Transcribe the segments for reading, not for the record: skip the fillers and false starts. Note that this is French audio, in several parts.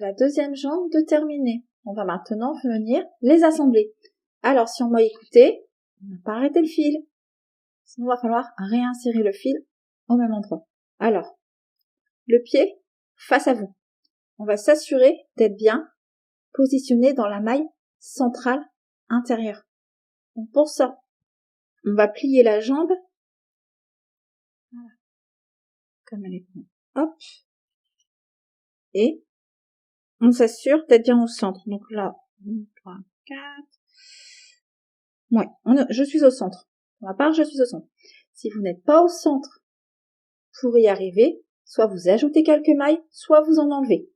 la deuxième jambe de terminer. On va maintenant venir les assembler. Alors, si on m'a écouté, on n'a pas arrêté le fil. Sinon, il va falloir réinsérer le fil au même endroit. Alors, le pied face à vous. On va s'assurer d'être bien positionné dans la maille centrale intérieure. Donc pour ça, on va plier la jambe. Voilà. Comme elle est. Hop. Et on s'assure d'être bien au centre. Donc là, 1, 3, 4. Ouais, je suis au centre. Pour ma part, je suis au centre. Si vous n'êtes pas au centre pour y arriver, soit vous ajoutez quelques mailles, soit vous en enlevez.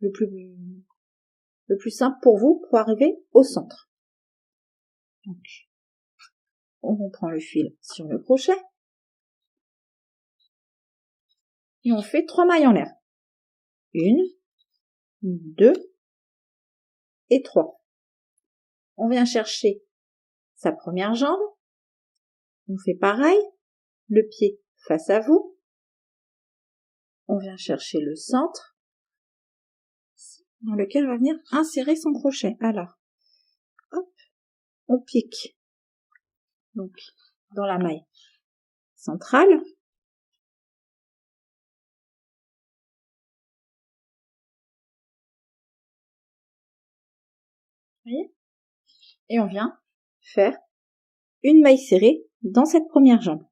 Le plus simple pour vous pour arriver au centre. Donc, on prend le fil sur le crochet. Et on fait 3 mailles en l'air. 1, 2 et 3. On vient chercher sa première jambe. On fait pareil. Le pied face à vous. On vient chercher le centre dans lequel on va venir insérer son crochet. Alors, hop, on pique. Donc, dans la maille centrale. Vous voyez ? Et on vient faire une maille serrée dans cette première jambe.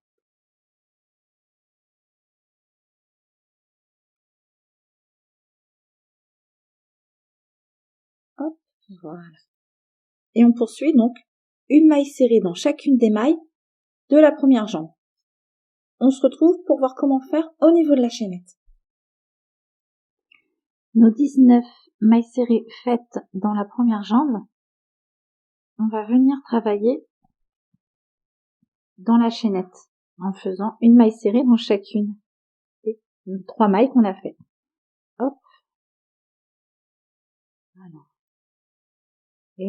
Hop, voilà. Et on poursuit donc une maille serrée dans chacune des mailles de la première jambe. On se retrouve pour voir comment faire au niveau de la chaînette. Nos 19 mailles serrées faites dans la première jambe, on va venir travailler dans la chaînette en faisant une maille serrée dans chacune des 3 mailles qu'on a fait. Hop. Alors. 1.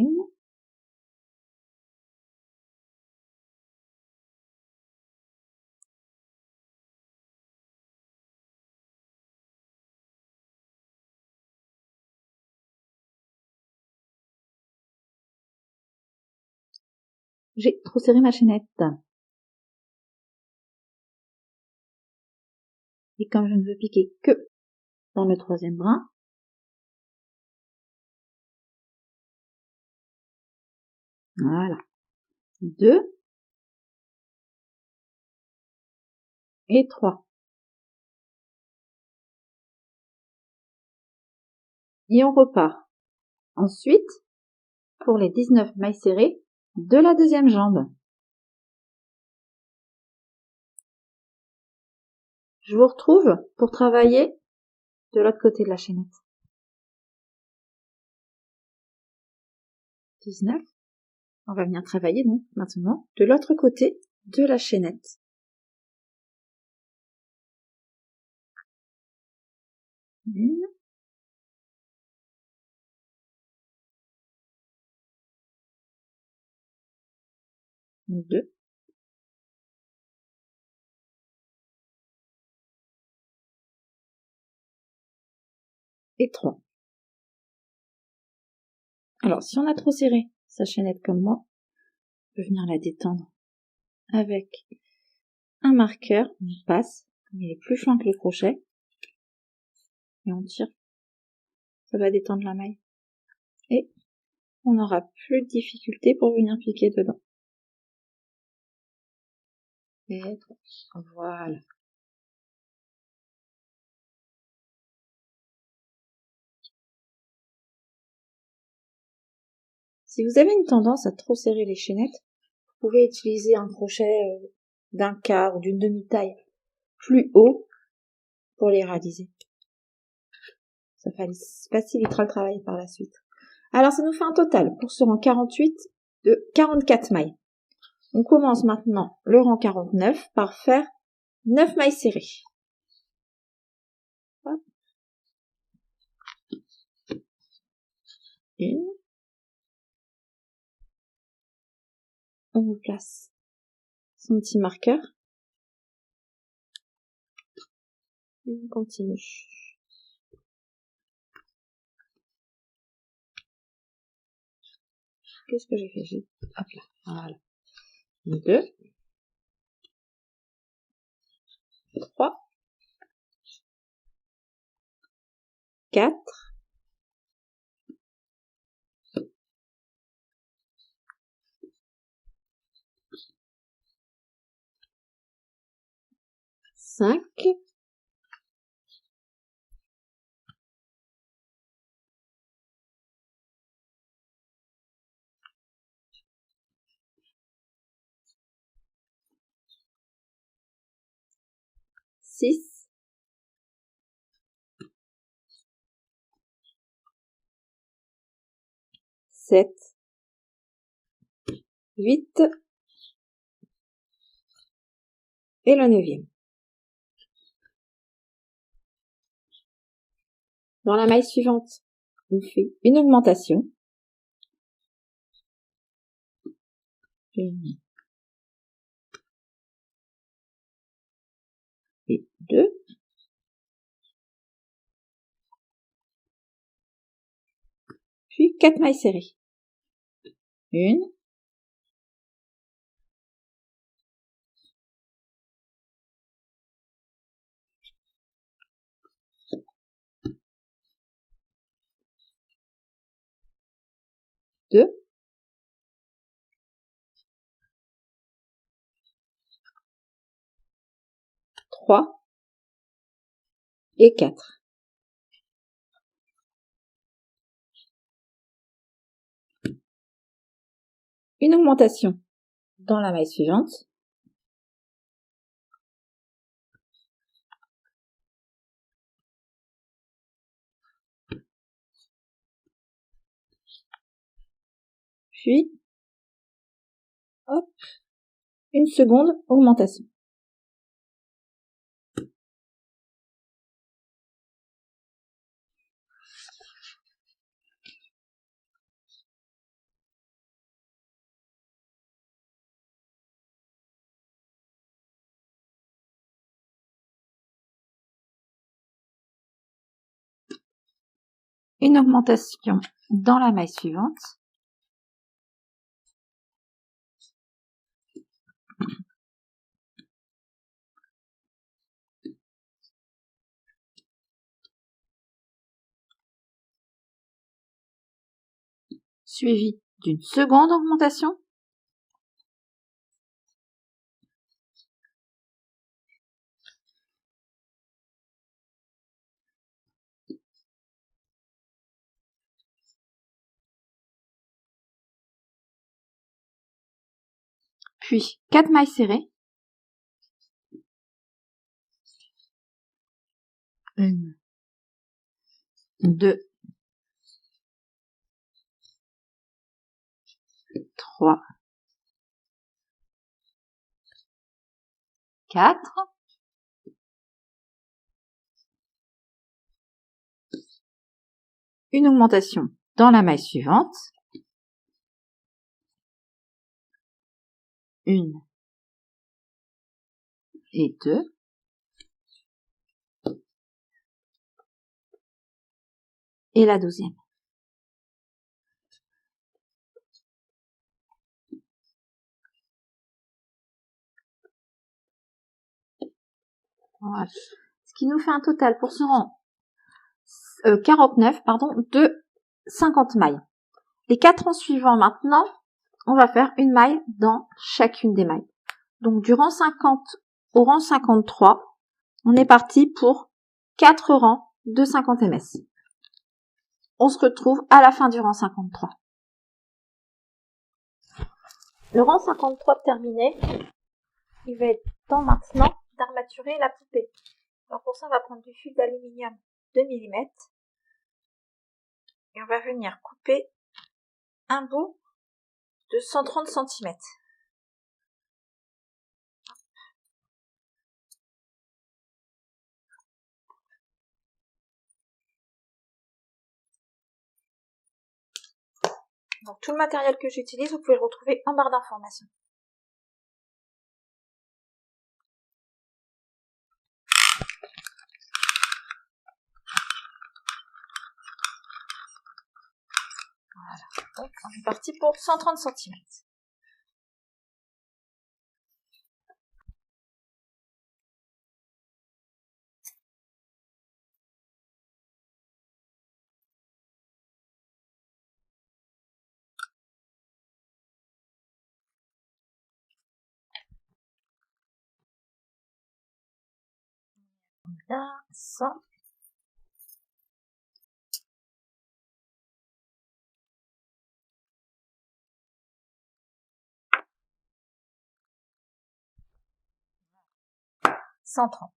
J'ai trop serré ma chaînette. Et comme je ne veux piquer que dans le 3e brin, voilà. 2 et 3. Et on repart. Ensuite, pour les 19 mailles serrées de la 2e jambe. Je vous retrouve pour travailler de l'autre côté de la chaînette. 19. On va venir travailler donc maintenant de l'autre côté de la chaînette. 1. 2. Et 3. Alors, si on a trop serré sa chaînette comme moi, on peut venir la détendre avec un marqueur. On passe, comme il est plus fin que le crochet, et on tire. Ça va détendre la maille. Et on n'aura plus de difficulté pour venir piquer dedans. Et voilà. Si vous avez une tendance à trop serrer les chaînettes, vous pouvez utiliser un crochet d'un quart ou d'une demi-taille plus haut pour les réaliser. Ça facilitera le travail par la suite. Alors ça nous fait un total pour ce rang 48 de 44 mailles. On commence maintenant le rang 49 par faire 9 mailles serrées. Hop. 1. On vous place son petit marqueur. Et on continue. Qu'est-ce que j'ai fait? Hop là, voilà. 2, 3, 4, 5, 6, 7, 8 et le 9e. Dans la maille suivante, on fait une augmentation. 1 et 2. Puis 4 mailles serrées. 1, 2, 3 et 4. Une augmentation dans la maille suivante. Puis, hop, une seconde augmentation. Une augmentation dans la maille suivante. Suivi d'une seconde augmentation. Puis 4 mailles serrées. 1, 2, 3, 4. Une augmentation dans la maille suivante. 1 et 2. Et la 12e. Voilà. Ce qui nous fait un total pour ce rang 49, de 50 mailles. Les 4 rangs suivants maintenant, on va faire une maille dans chacune des mailles. Donc du rang 50 au rang 53, on est parti pour 4 rangs de 50 ms. On se retrouve à la fin du rang 53. Le rang 53 terminé, il va être temps maintenant d'armaturer la poupée. Alors pour ça, on va prendre du fil d'aluminium 2 mm et on va venir couper un bout de 130 cm. Donc tout le matériel que j'utilise, vous pouvez le retrouver en barre d'informations. Voilà. Donc on est parti pour 130 cm. Là, 100. $130.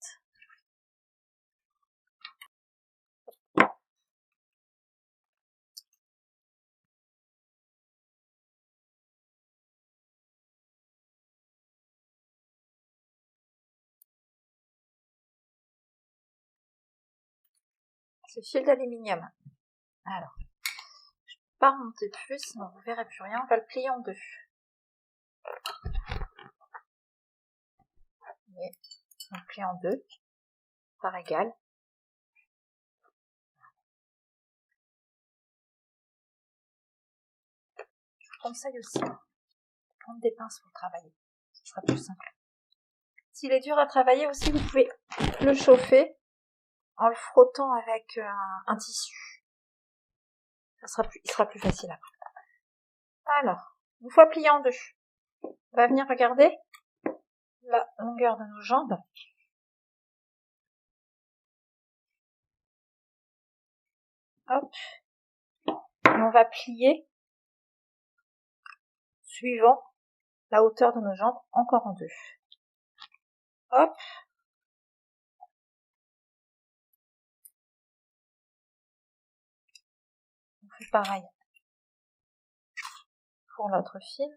Ce fil d'aluminium. Alors, je ne peux pas remonter plus, sinon vous ne verrez plus rien. On va le plier en deux. Et on le plie en deux, par égal. Je vous conseille aussi de prendre des pinces pour travailler. Ce sera plus simple. S'il est dur à travailler aussi, vous pouvez le chauffer en le frottant avec un tissu. Il sera plus facile après. Alors, une fois plié en deux, on va venir regarder la longueur de nos jambes. Hop. Et on va plier suivant la hauteur de nos jambes encore en deux. Hop. On fait pareil pour l'autre fil.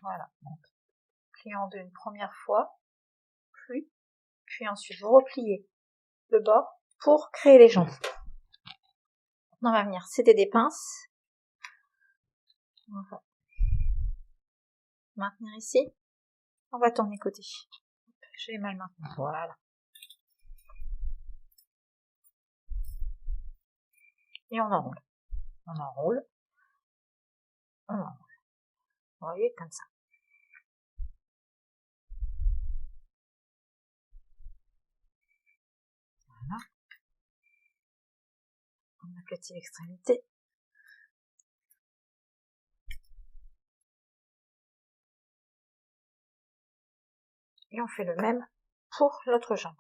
Voilà. Donc, pliez en deux une première fois, puis ensuite vous repliez le bord pour créer les jambes. Maintenant, on va venir céder des pinces. On va maintenir ici. On va tourner côté. Je vais mal maintenant. Voilà. Et on enroule. On enroule. On enroule. Vous voyez, comme ça. Voilà. On aplatit l'extrémité. Et on fait le même pour l'autre jambe.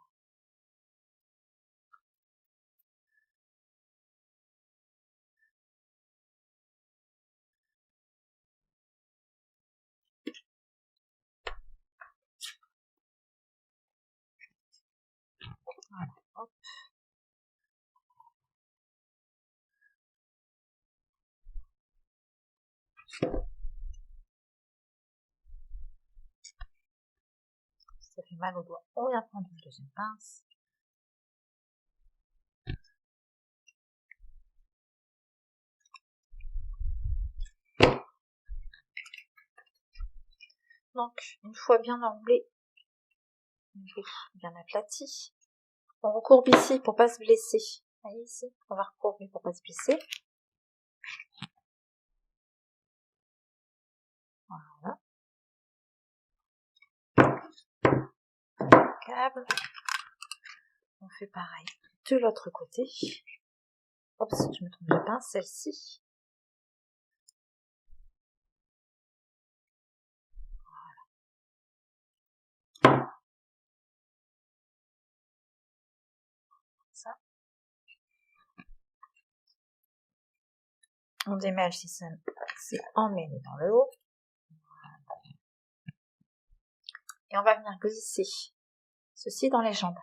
Voilà. Hop. Ça fait mal au doigt. On vient prendre une deuxième pince. Donc, une fois bien enroulé, bien aplati, on recourbe ici pour pas se blesser. Vous voyez ici, on va recourber pour pas se blesser. Voilà. Câble. On fait pareil de l'autre côté. Oups, je me trompe de pince, celle-ci. Voilà. Ça. On démêle si c'est emmêlé dans le haut. Voilà. Et on va venir glisser ceci dans les jambes.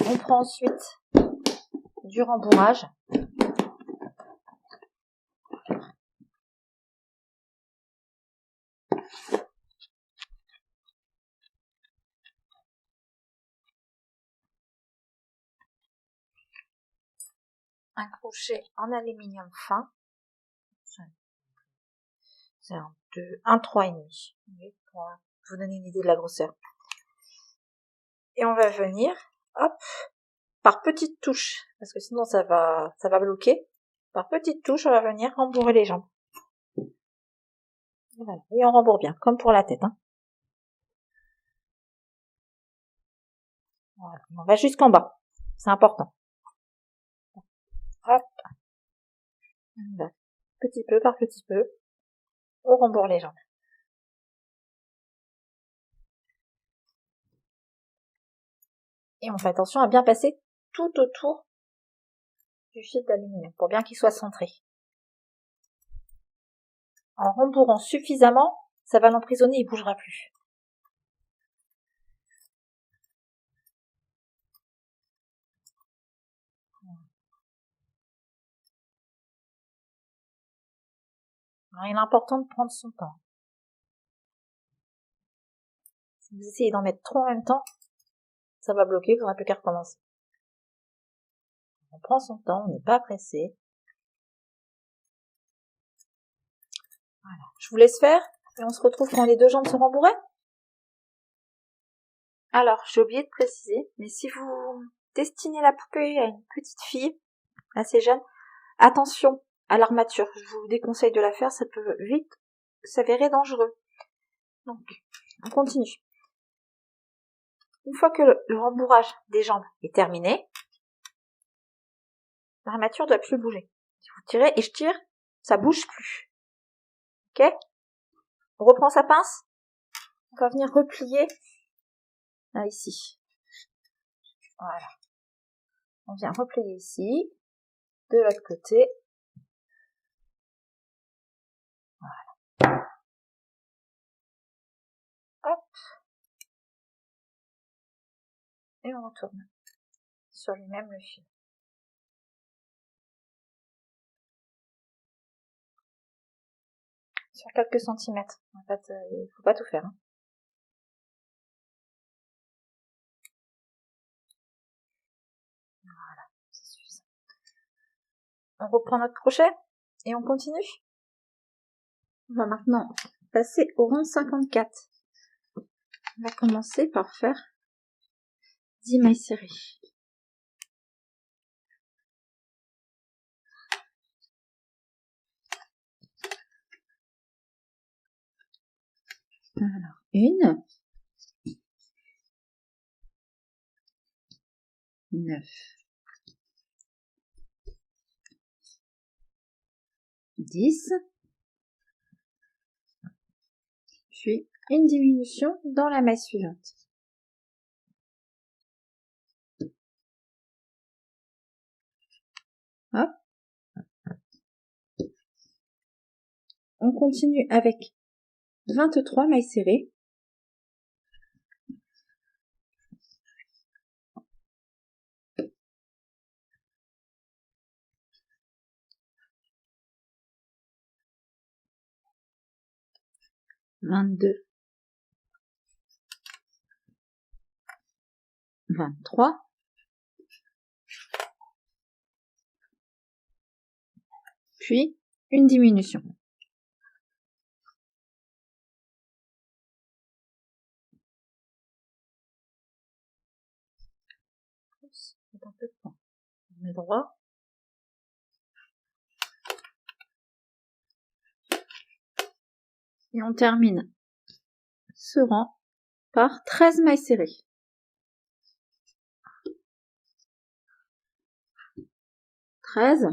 On prend ensuite du rembourrage. Un crochet en aluminium fin. C'est C'est un 2, un 3,5. Pour vous donner une idée de la grosseur. Et on va venir, hop, par petites touches, parce que sinon ça va bloquer. Par petites touches, on va venir rembourrer les jambes. Et voilà. Et on rembourre bien, comme pour la tête. Hein. Voilà. On va jusqu'en bas. C'est important. Hop. Voilà. Petit peu par petit peu, on rembourre les jambes. Et on fait attention à bien passer tout autour du fil d'aluminium pour bien qu'il soit centré. En rembourrant suffisamment, ça va l'emprisonner, il bougera plus. Alors, il est important de prendre son temps. Si vous essayez d'en mettre trop en même temps, ça va bloquer, vous n'aurez plus qu'à recommencer. On prend son temps, on n'est pas pressé. Voilà. Je vous laisse faire et on se retrouve quand les deux jambes sont rembourrées. Alors, j'ai oublié de préciser, mais si vous destinez la poupée à une petite fille, assez jeune, attention à l'armature. Je vous déconseille de la faire, ça peut vite s'avérer dangereux. Donc, on continue. Une fois que le rembourrage des jambes est terminé, l'armature ne doit plus bouger. Si vous tirez et je tire, ça bouge plus. Ok? On reprend sa pince. On va venir replier là, ici. Voilà. On vient replier ici, de l'autre côté. Voilà. Hop. Et on retourne sur lui-même le fil. Sur quelques centimètres. En fait, il faut pas tout faire. Hein. Voilà, c'est suffisant. On reprend notre crochet et on continue. On va maintenant passer au rang 54. On va commencer par faire 10 mailles serrées. Alors, 1, 9, 10, puis une diminution dans la maille suivante. Hop. On continue avec 23 mailles serrées. « 22, 23, puis une diminution. Un peu de temps. On met droit. Et on termine ce rang par 13 mailles serrées. 13,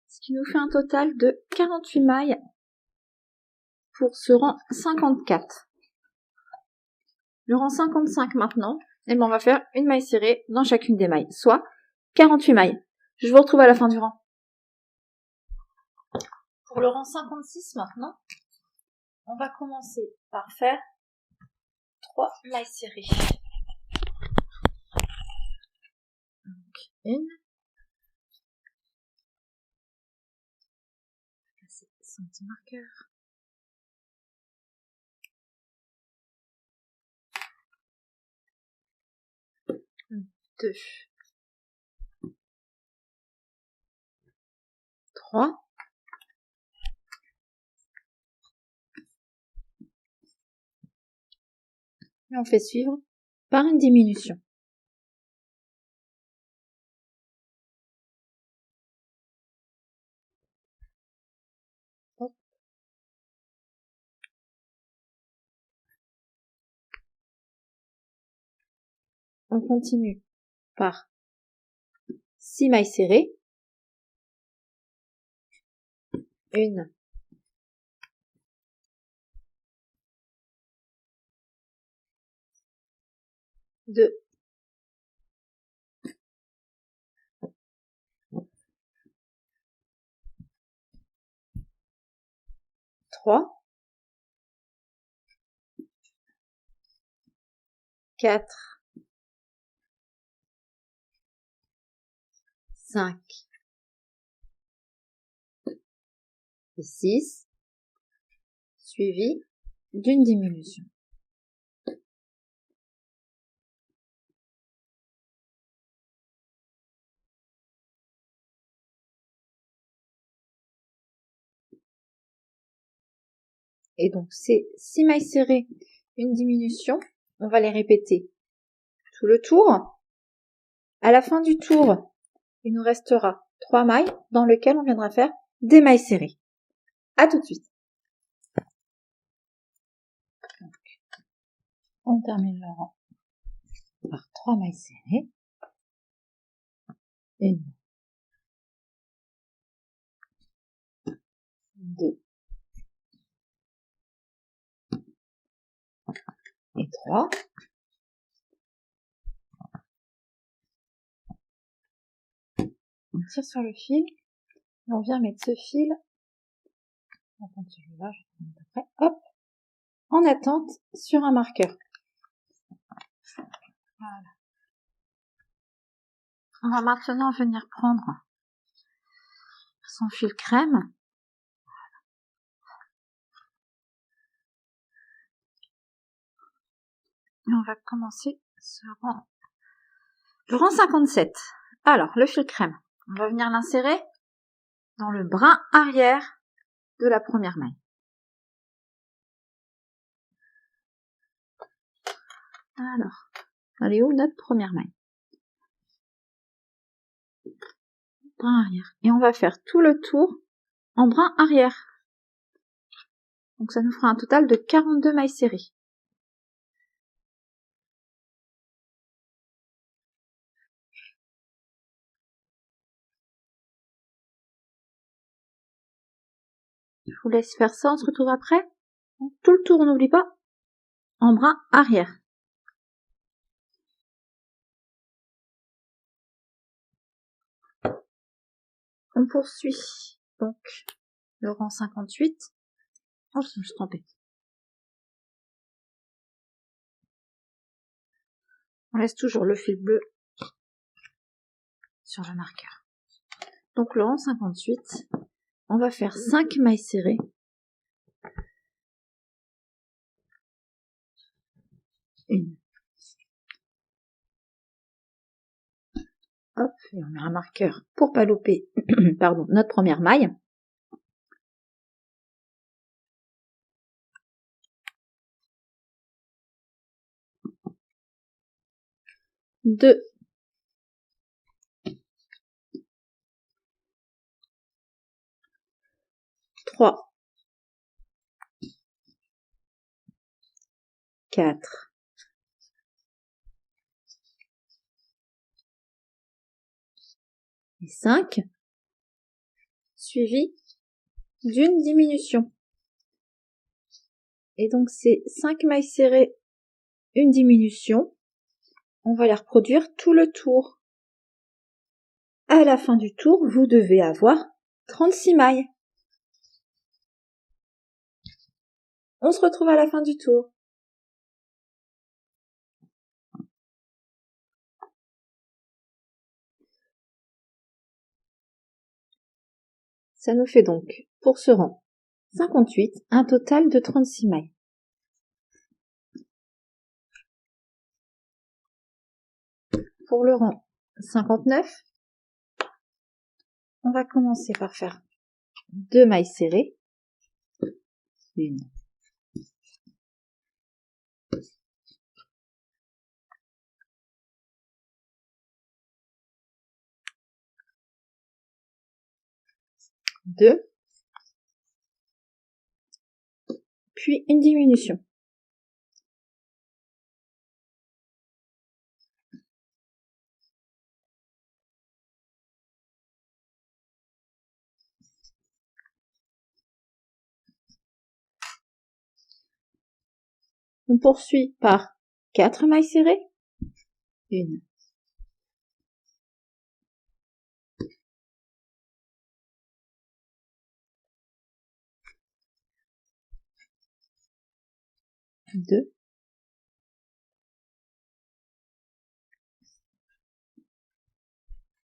ce qui nous fait un total de 48 mailles pour ce rang 54. Le rang 55 maintenant, et ben on va faire une maille serrée dans chacune des mailles, soit 48 mailles. Je vous retrouve à la fin du rang. Pour le rang 56 maintenant, on va commencer par faire 3 mailles serrées. Donc, une. C'est son petit marqueur. 2, 3, Et on fait suivre par une diminution. On continue par 6 mailles serrées. 1, 2, 3, 4, 5 et 6, suivi d'une diminution. Et donc, ces 6 mailles serrées, une diminution, on va les répéter tout le tour. À la fin du tour, il nous restera 3 mailles dans lesquelles on viendra faire des mailles serrées. À tout de suite. Donc, on termine le rang par 3 mailles serrées. 1, 2 et 3. On tire sur le fil et on vient mettre ce fil, on va prendre celui-là, je vais prendre après, hop, en attente sur un marqueur. Voilà. On va maintenant venir prendre son fil crème. Et on va commencer ce rang. Le rang 57. Alors, le fil crème, on va venir l'insérer dans le brin arrière de la première maille. Alors, elle est où notre première maille? Brin arrière. Et on va faire tout le tour en brin arrière. Donc ça nous fera un total de 42 mailles serrées. Je vous laisse faire ça, on se retrouve après. Donc, tout le tour, n'oublie pas, en brin arrière. On poursuit donc le rang 58. Oh, je me suis trompée. On laisse toujours le fil bleu sur le marqueur. Donc le rang 58, on va faire 5 mailles serrées. Une. Hop, et on met un marqueur pour pas louper pardon, notre première maille. 2. 3. 4. 5, suivi d'une diminution. Et donc ces 5 mailles serrées, une diminution, on va les reproduire tout le tour. À la fin du tour, vous devez avoir 36 mailles. On se retrouve à la fin du tour. Ça nous fait donc, pour ce rang 58, un total de 36 mailles. Pour le rang 59, on va commencer par faire 2 mailles serrées. 1, 2, puis une diminution. On poursuit par 4 mailles serrées, 1, 2,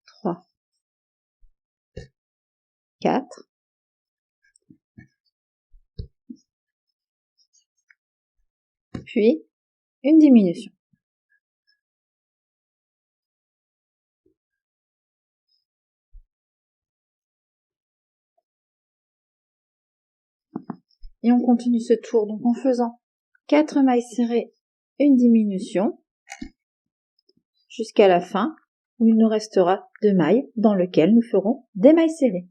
3, 4, puis une diminution. Et on continue ce tour donc en faisant 4 mailles serrées, une diminution, jusqu'à la fin où il nous restera 2 mailles dans lesquelles nous ferons des mailles serrées.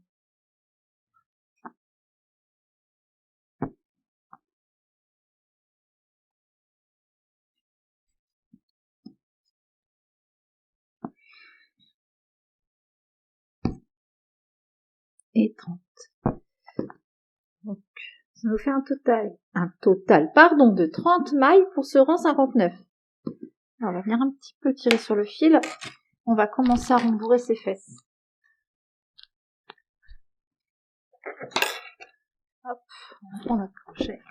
Et 30. Donc, ça nous fait un total de 30 mailles pour ce rang 59. Alors, on va venir un petit peu tirer sur le fil. On va commencer à rembourrer ses fesses. Hop, on prend notre crochet.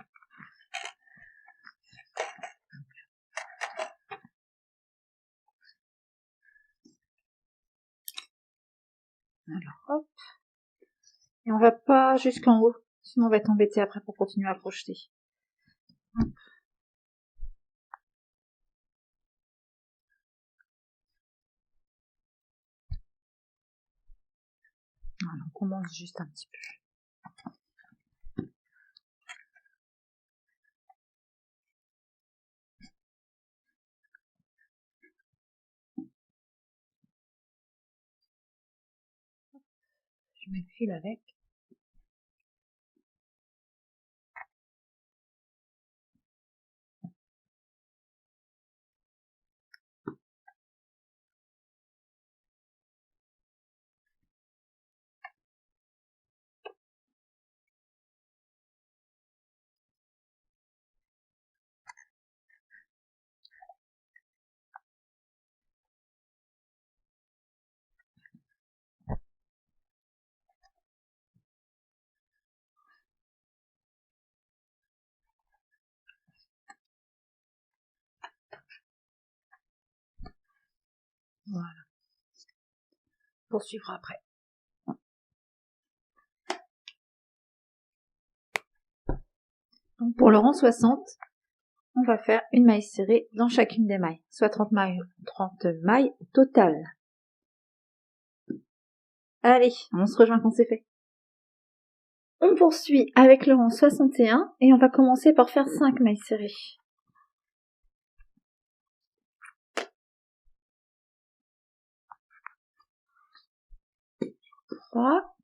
Alors, hop. Et on va pas jusqu'en haut, sinon on va être embêté après pour continuer à crocheter. Hop. Voilà, on commence juste un petit peu. Je mets le fil avec. Voilà. Poursuivre après. Donc pour le rang 60, on va faire une maille serrée dans chacune des mailles, soit 30 mailles totales. Allez, on se rejoint quand c'est fait. On poursuit avec le rang 61 et on va commencer par faire 5 mailles serrées. 3,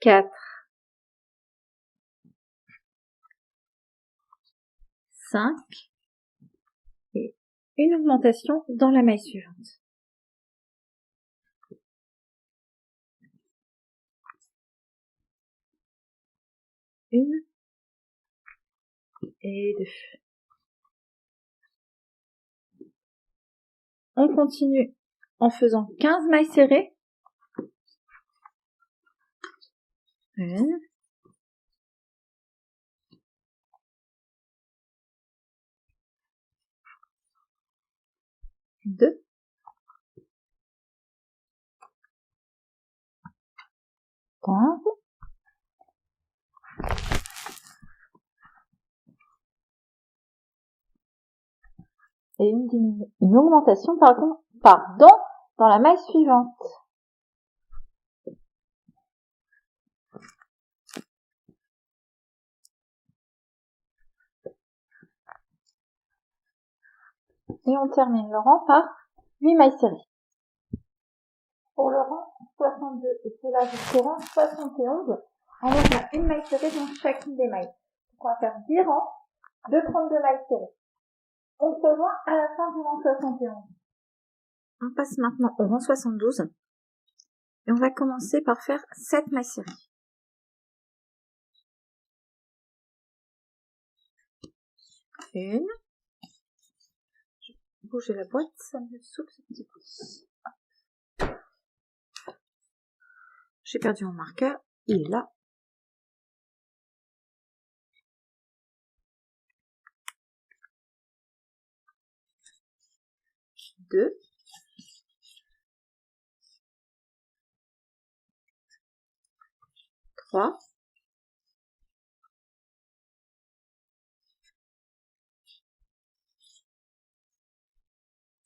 4, 5 et une augmentation dans la maille suivante. Une et 2. On continue en faisant 15 mailles serrées. 1, 2, 15 et une augmentation pardon, dans la maille suivante. Et on termine le rang par 8 mailles serrées. pour le rang 62 et cela jusqu'au rang 71, on va faire une maille serrée dans chacune des mailles. Donc on va faire 10 rangs de 32 mailles serrées. On se revoit à la fin du rang 71. On passe maintenant au rang 72 et on va commencer par faire 7 mailles serrées. Une. Je vais bouger la boîte, ça me souffle ce petit coup. J'ai perdu mon marqueur, il est là. 2. 3.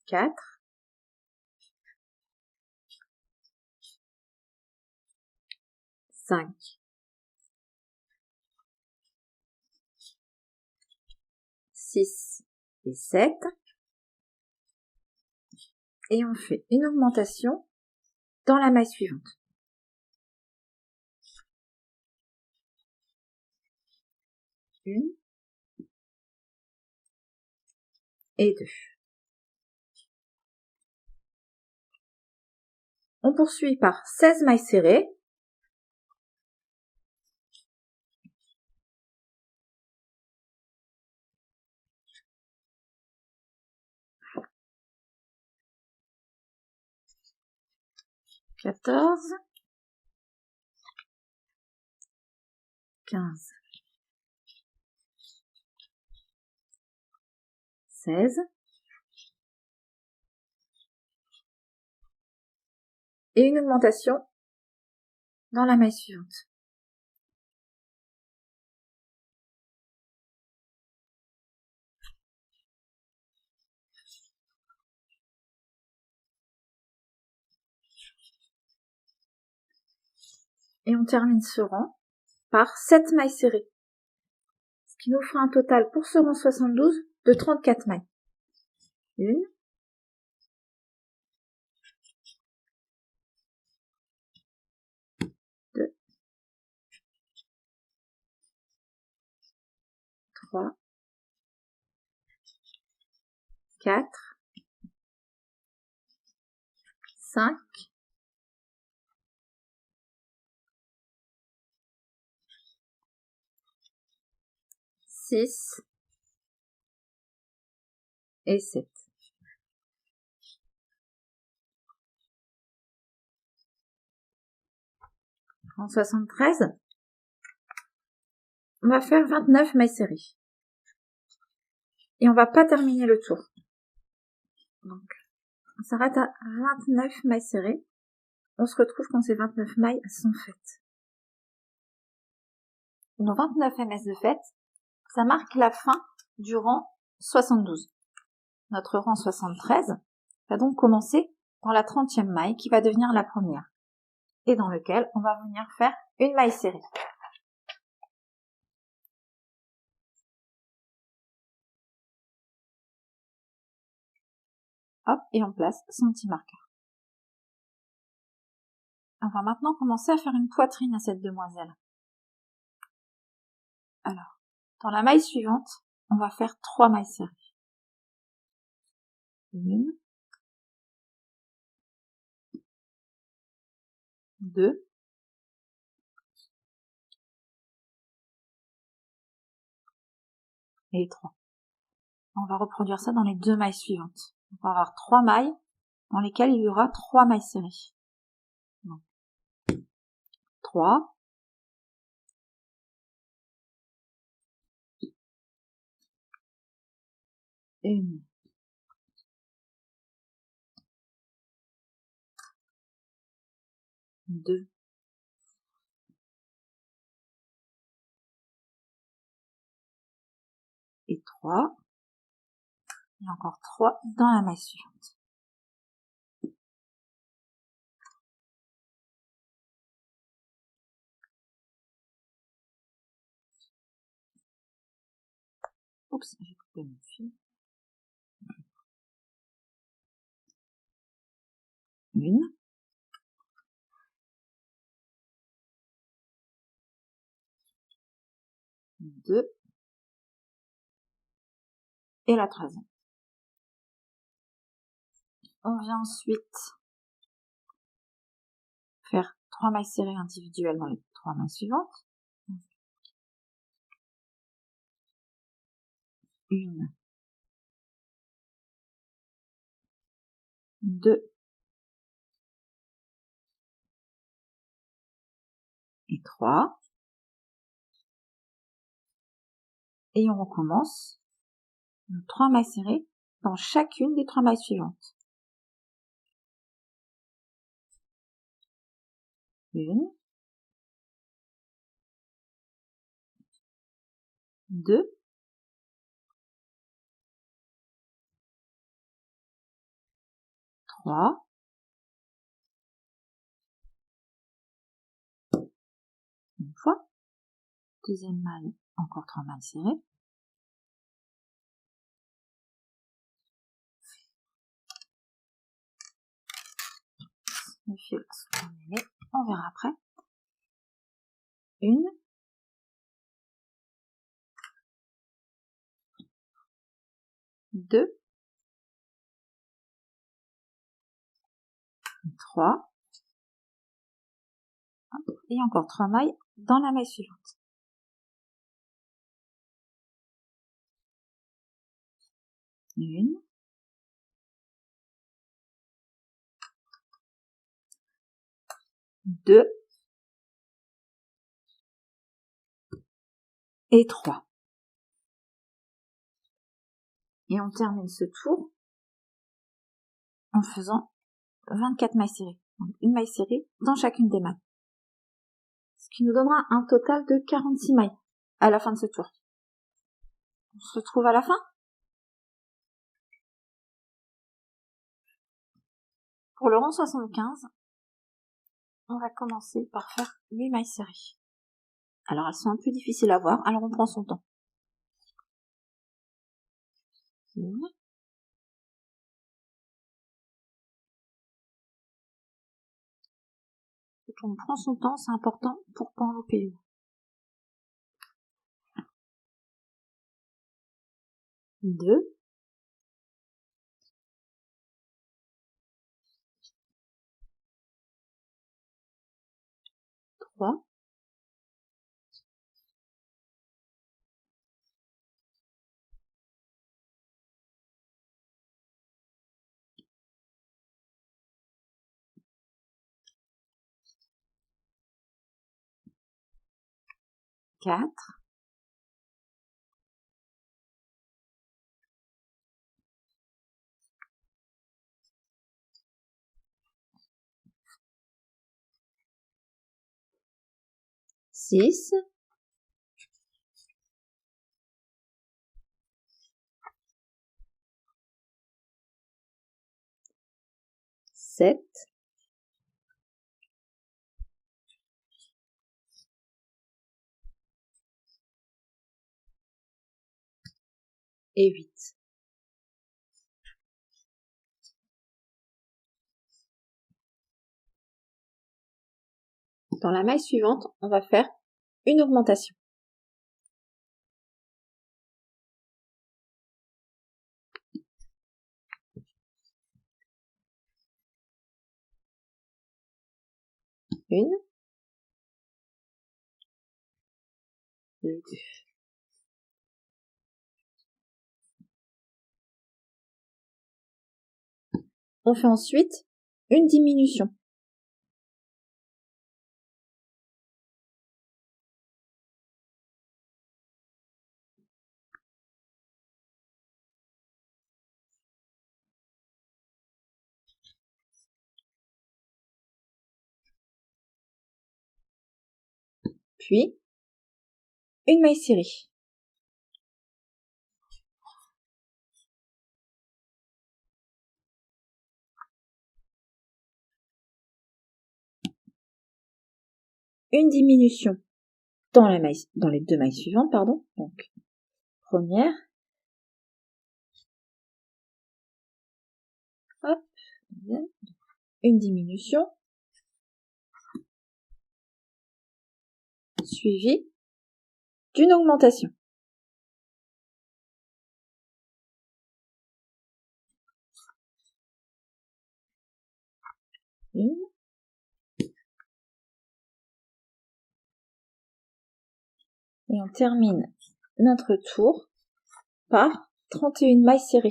4. 5. 6 et 7. Et on fait une augmentation dans la maille suivante. Une et 2. On poursuit par 16 mailles serrées. Quatorze, 15, 16 et une augmentation dans la maille suivante. Et on termine ce rang par 7 mailles serrées. Ce qui nous fera un total pour ce rang 72 de 34 mailles. Une, 2, 3, 4, 5, 6 et 7. En 73, on va faire 29 mailles serrées. Et on va pas terminer le tour. Donc, on s'arrête à 29 mailles serrées. On se retrouve quand ces 29 mailles sont faites. Nos 29 MS de fête, ça marque la fin du rang 72. Notre rang 73 va donc commencer dans la 30e maille qui va devenir la première et dans lequel on va venir faire une maille serrée. Hop, et on place son petit marqueur. On va maintenant commencer à faire une poitrine à cette demoiselle. Alors, dans la maille suivante, on va faire 3 mailles serrées. Une, 2, et 3. On va reproduire ça dans les 2 mailles suivantes. On va avoir 3 mailles dans lesquelles il y aura 3 mailles serrées. Donc, 3, 1, 2, et 3, et encore 3 dans la maille suivante. Oups, j'ai coupé mon fil. 1, 2 et la troisième. On vient ensuite faire 3 mailles serrées individuelles dans les 3 mailles suivantes. 1, 2 et 3. Et on recommence 3 mailles serrées dans chacune des 3 mailles suivantes. 1, 2 3 une fois, deuxième maille, encore 3 mailles serrées, le fil sous le mêlé, on verra après, 1, 2 3 et encore 3 mailles dans la maille suivante. 1, 2 et 3. Et on termine ce tour en faisant 24 mailles serrées. Donc une maille serrée dans chacune des mailles. Ce qui nous donnera un total de 46 mailles à la fin de ce tour. On se retrouve à la fin. Pour le rond 75, on va commencer par faire 8 mailles serrées. Alors elles sont un peu difficiles à voir, alors on prend son temps. 1, on prend son temps, c'est important pour pas en louper une. 2, 3, 4, 6, 7, et 8. Dans la maille suivante, on va faire une augmentation. Une, 2. On fait ensuite une diminution. Puis, une maille serrée. Une diminution dans les 2 mailles suivantes, pardon. Donc, première. Hop. Une diminution. Suivie d'une augmentation. Une. Et on termine notre tour par 31 mailles serrées.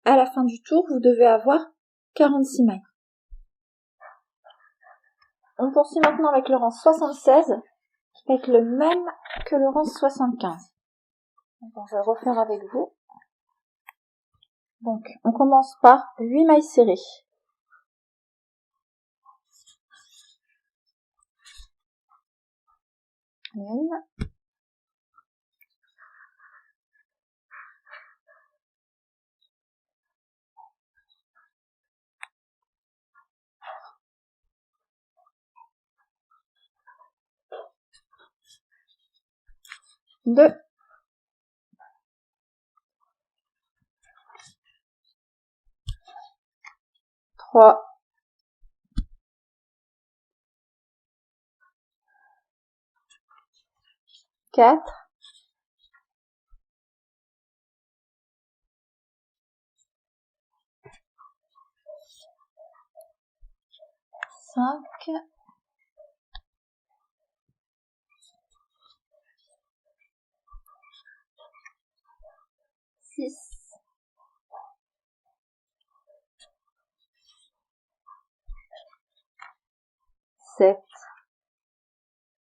À la fin du tour, vous devez avoir 46 mailles. On poursuit maintenant avec le rang 76, avec le même que le rang 75. Donc, je vais le refaire avec vous. Donc, on commence par 8 mailles serrées. Une. Deux. Trois. Quatre. Cinq. 6. 7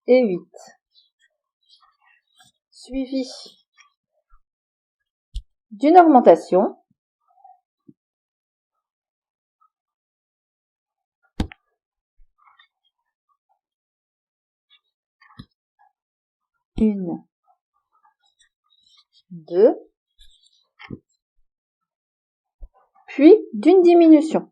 et 8. Suivi d'une augmentation. Une. Deux. Puis d'une diminution.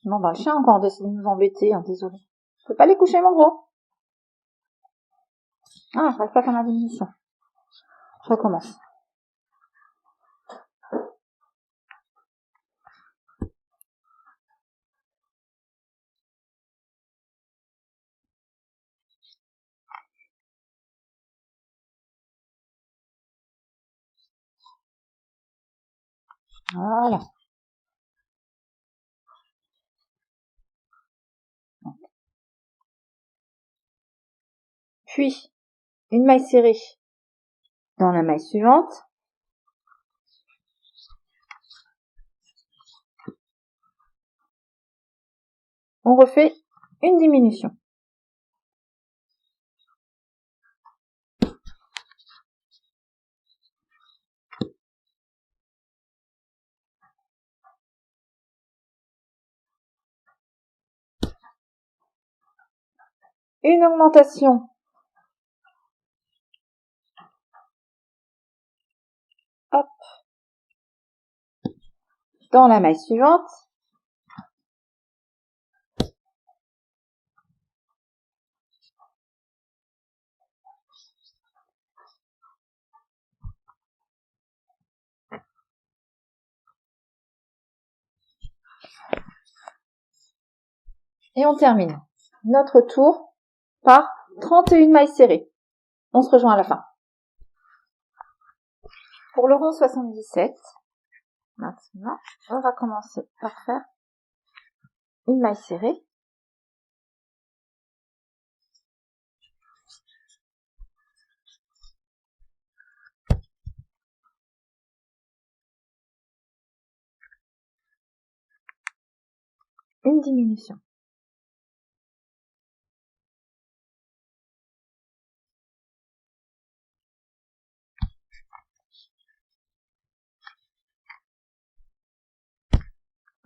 Non, bah, le chien a encore décidé de nous embêter, hein, désolé. Je peux pas les coucher, mon gros. Ah, je reste pas faire ma diminution. Je recommence. Voilà. Puis, une maille serrée dans la maille suivante. On refait une diminution. Une augmentation. Hop. Dans la maille suivante. Et on termine notre tour par 31 mailles serrées. On se rejoint à la fin. Pour le rang 77, maintenant, on va commencer par faire une maille serrée. Une diminution.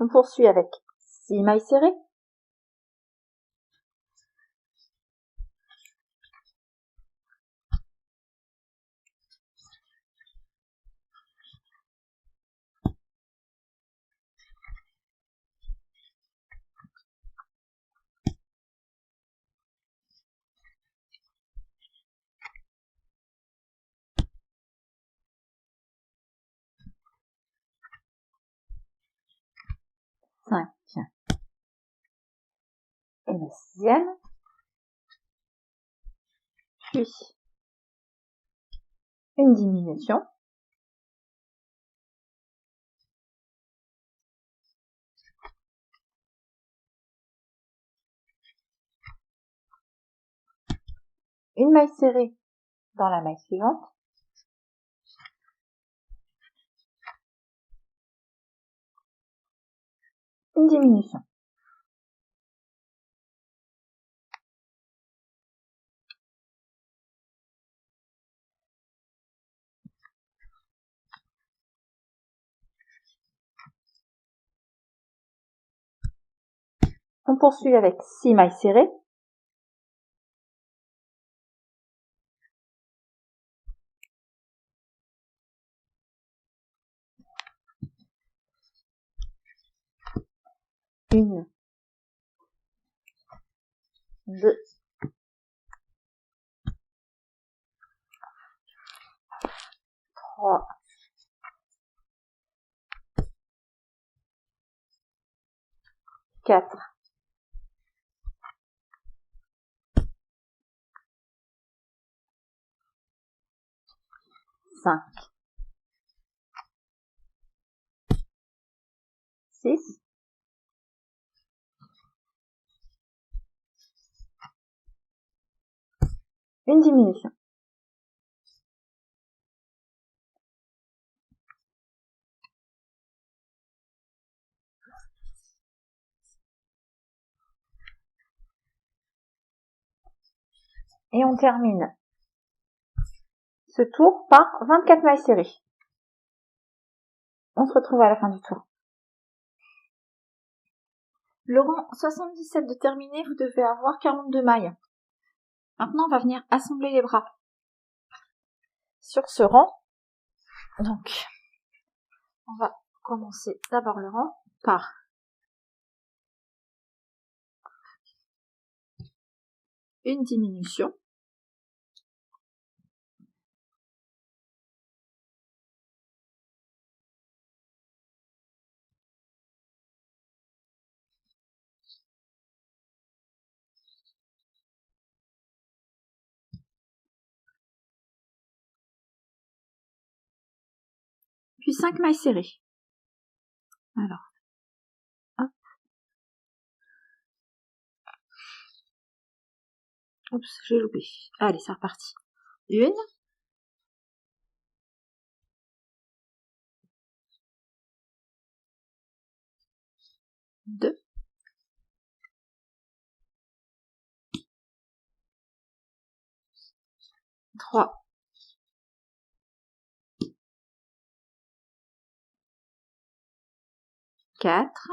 On poursuit avec 6 mailles serrées. termine la 6e, puis une diminution, une maille serrée dans la maille suivante, une diminution. On poursuit avec 6 mailles serrées. Une, 2, 3, 4, 5, 6, une diminution. Et on termine ce tour par 24 mailles serrées. On se retrouve à la fin du tour. Le rang 77 de terminé, vous devez avoir 42 mailles. Maintenant, on va venir assembler les bras. Sur ce rang, donc, on va commencer d'abord le rang par une diminution, puis 5 mailles serrées. Alors, hop. Oups, j'ai loupé. Allez, c'est reparti. Une, 2, 3, 4,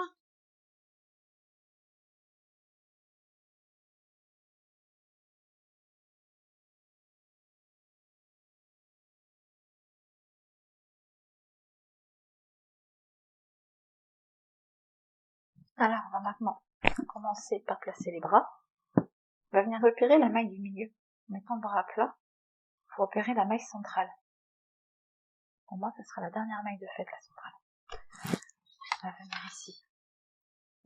alors, on va maintenant commencer par placer les bras. On va venir repérer la maille du milieu. En mettant le bras à plat, pour repérer la maille centrale. Pour moi, ce sera la dernière maille de fête, la centrale. On va venir ici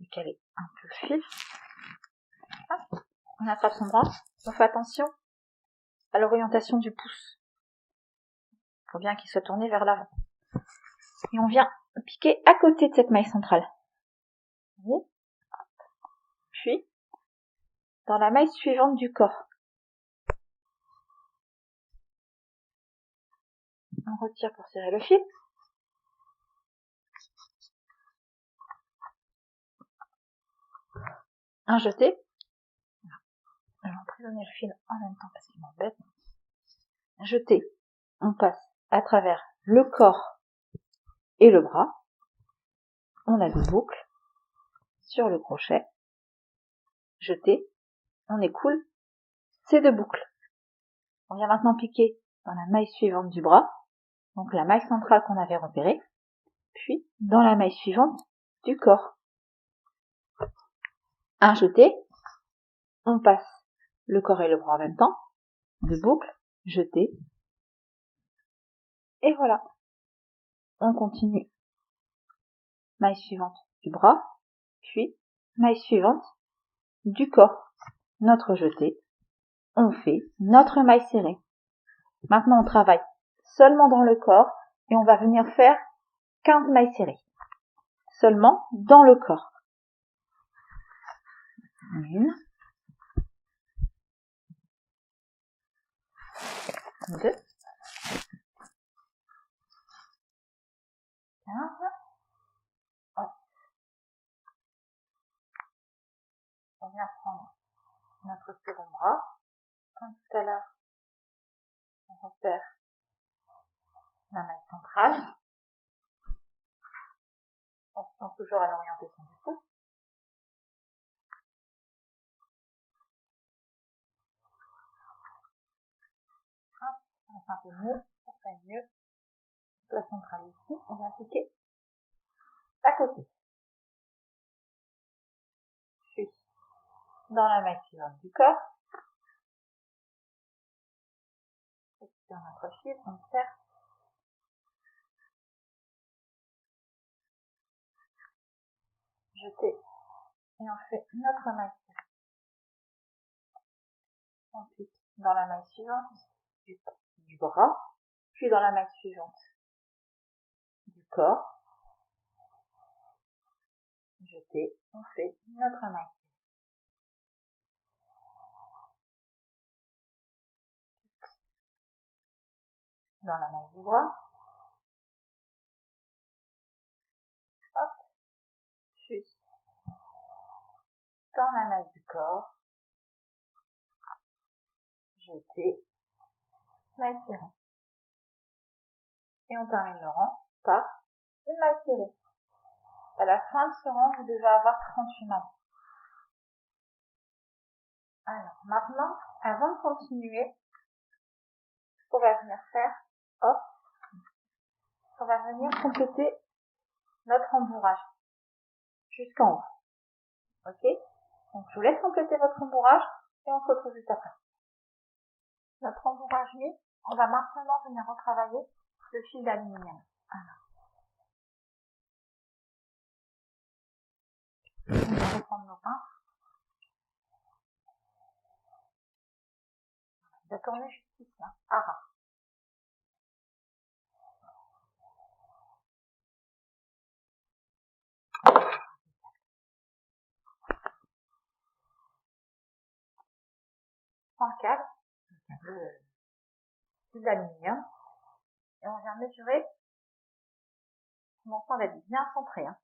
et caler un peu le fil. Hop. On attrape son bras. On fait attention à l'orientation du pouce. Il faut bien qu'il soit tourné vers l'avant. Et on vient piquer à côté de cette maille centrale. Vous voyez ? Puis, dans la maille suivante du corps. On retire pour serrer le fil. Un jeté. Je vais emprisonner le fil en même temps parce qu'il m'embête. Un jeté. On passe à travers le corps et le bras. On a deux boucles sur le crochet. Jeté. On écoule ces deux boucles. On vient maintenant piquer dans la maille suivante du bras. Donc la maille centrale qu'on avait repérée. Puis dans la maille suivante du corps. Un jeté. On passe le corps et le bras en même temps. Deux boucles. Jeté. Et voilà. On continue. Maille suivante du bras. Puis maille suivante du corps, notre jeté, on fait notre maille serrée. Maintenant, on travaille seulement dans le corps et on va venir faire 15 mailles serrées. Seulement dans le corps. 1, 2, 15, hop. On vient prendre notre second bras. Comme tout à l'heure, on repère la maille centrale. On se tend toujours à l'orientation du pouce. On va faire un peu mieux, pour faire mieux. La centrale ici, on va appliquer à côté. Je suis dans la maille suivante du corps. Sur notre fil, on serre. Jeter. Et on fait notre maille serrée. Ensuite, dans la maille suivante du bras, puis dans la maille suivante du corps, jeter, on fait notre maille. Dans la maille du bras, hop, puis dans la maille du corps, jeter, maille serrée. Et on termine le rang par une maille serrée. À la fin de ce rang, vous devez avoir 38 mailles. Alors, maintenant, avant de continuer, ce qu'on va venir faire, hop, on va venir compléter notre rembourrage jusqu'en haut. Ok? Donc, je vous laisse compléter votre rembourrage et on se retrouve juste après. Notre rembourrage mis, on va maintenant venir retravailler le fil d'aluminium. On va reprendre nos pinces. On va tourner juste ici, hein, à ras. On prend le câble, le fil d'aluminium, et on vient mesurer mon enfant d'être bien centré. Hein.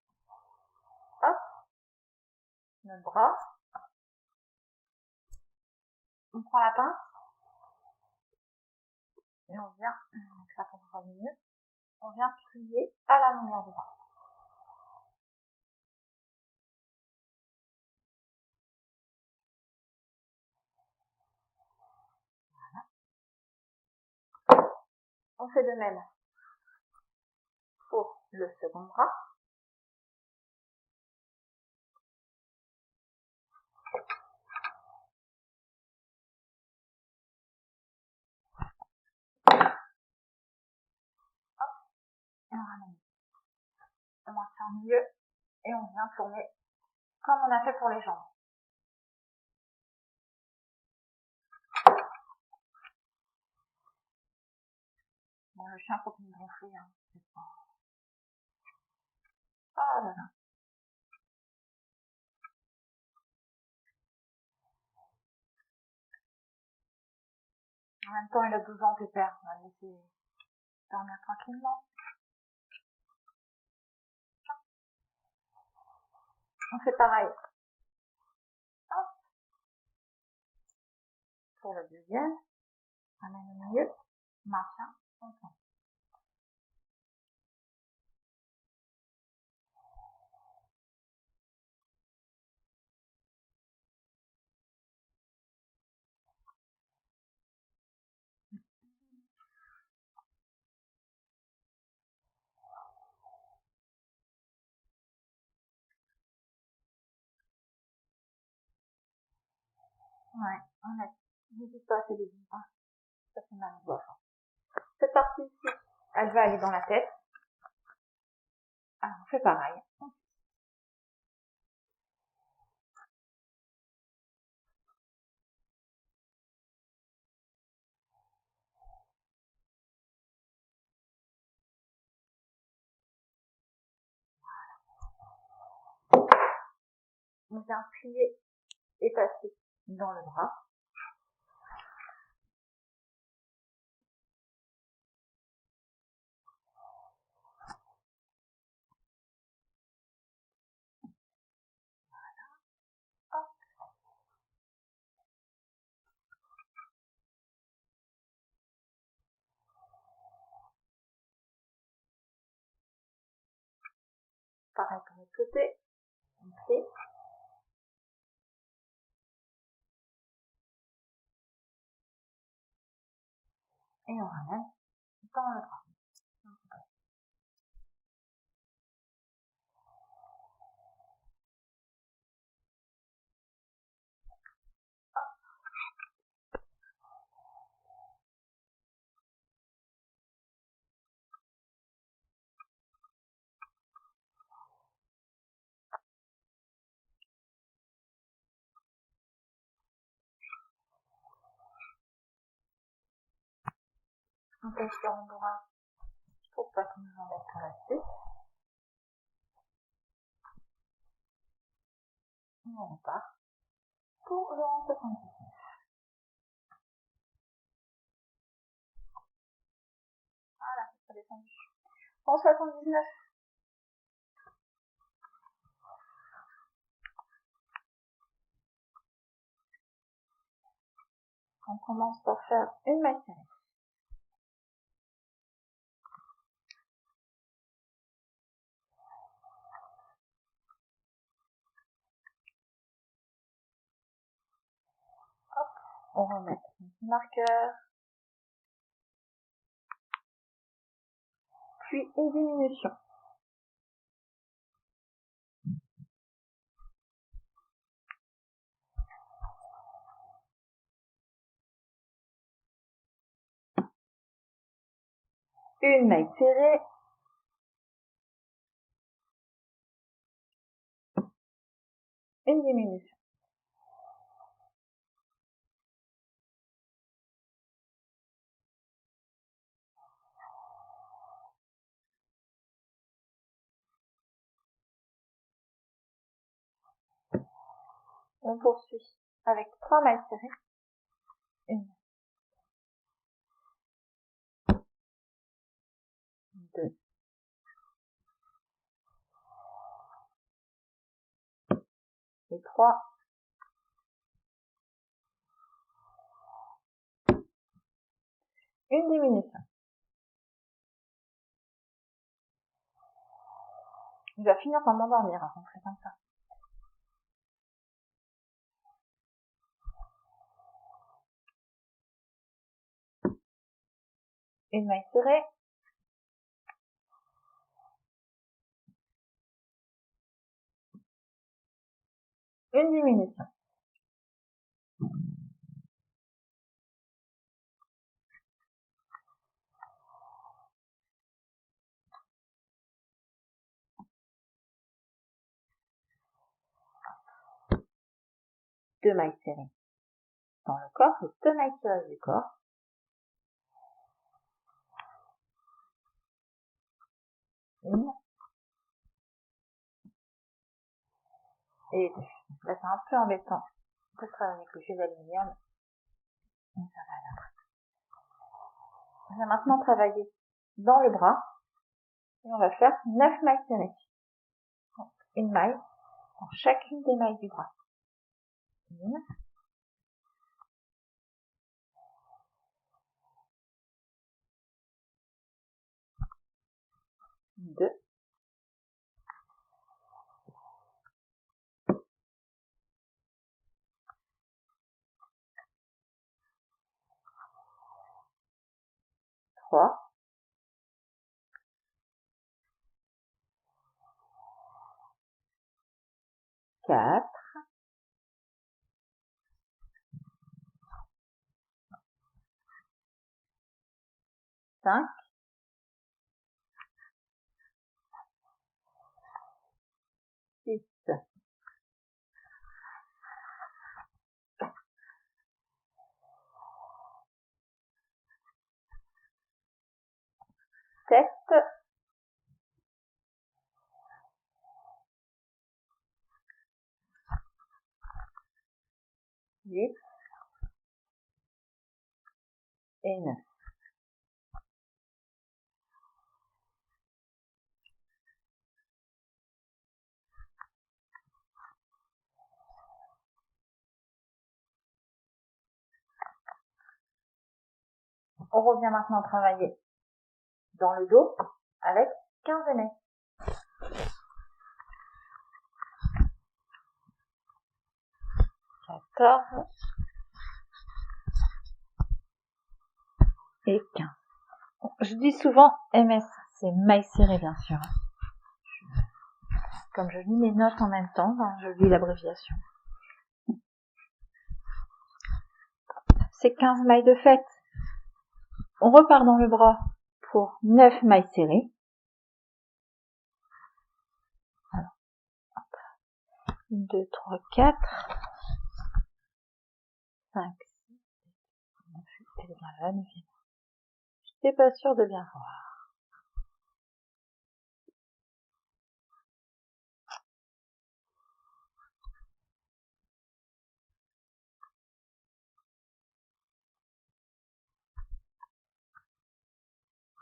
Hop, notre bras, on prend la pince, et on vient, ça pour voir mieux, on vient plier à la longueur du bras. Voilà. On fait de même pour le second bras. Hop, et on ramène. On maintient au milieu, et on vient tourner comme on a fait pour les jambes. Bon, le chien continue de ronfler, hein. C'est pas... Ah là là. En même temps, il a 12 ans, pépère. On va le laisser dormir tranquillement. On fait pareil. Hop. Pour le deuxième, on amène au milieu, maintien, on tourne. Ouais, on a. N'hésite pas à faire des bouts. Ça fait mal au doigt. Cette partie ici, elle va aller dans la tête. Alors, on fait pareil. On vient plier et passer dans le bras. Pareil pour l'autre côté, on plie. Et on ramène dans le bras. On pèse sur le bras pour pas qu'il nous embête pour la suite. Et on repart pour le rang 79. Voilà, c'est descendu. Rang 79. On commence par faire une maille serrée. Hop, on remet le marqueur. Puis une diminution. Une maille serrée. Une diminution. On poursuit avec 3 mailles serrées. 1, 2, et 3. Une diminution. Il va finir par m'endormir avant que je fasse comme ça. Une maille serrée. Une diminution. Deux mailles serrées dans le corps et 2 mailles serrées du corps. Une et 2. Là, c'est un peu embêtant de travailler avec le fil d'aluminium. Mais ça va aller après. On va maintenant travailler dans le bras. Et on va faire 9 mailles serrées. Donc, une maille dans chacune des mailles du bras. 1, 2, 3, 4, 5, 6, 7, 8, 8 et 9. On revient maintenant travailler dans le dos avec 15 aimés. 14 et 15. Je dis souvent MS, c'est maille serrée bien sûr. Comme je lis mes notes en même temps, je lis l'abréviation. C'est 15 mailles de fête. On repart dans le bras pour 9 mailles serrées. Alors, 1, 2, 3, 4, 5, 6, 9, elle est bien là, 9. Je n'étais pas sûre de bien voir.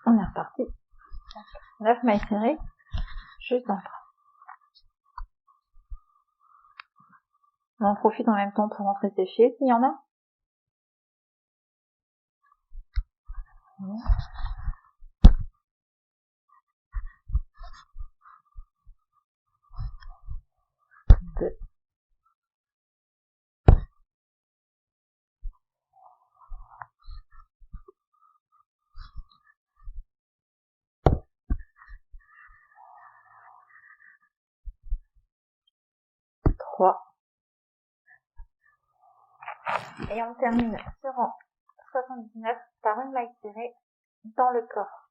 On est reparti. 9 mailles serrées, juste dans le bras. On en profite en même temps pour rentrer sécher, s'il y en a. Deux. 3. Et on termine ce rang 79 par une maille serrée dans le corps.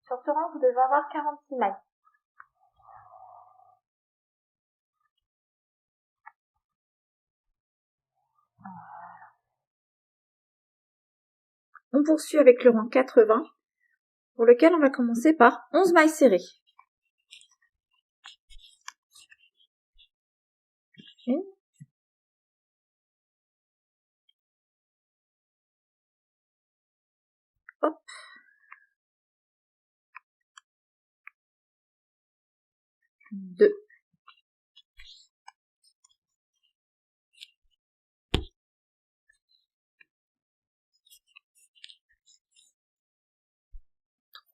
Sur ce rang, vous devez avoir 46 mailles. On poursuit avec le rang 80, pour lequel on va commencer par 11 mailles serrées. 1, 2,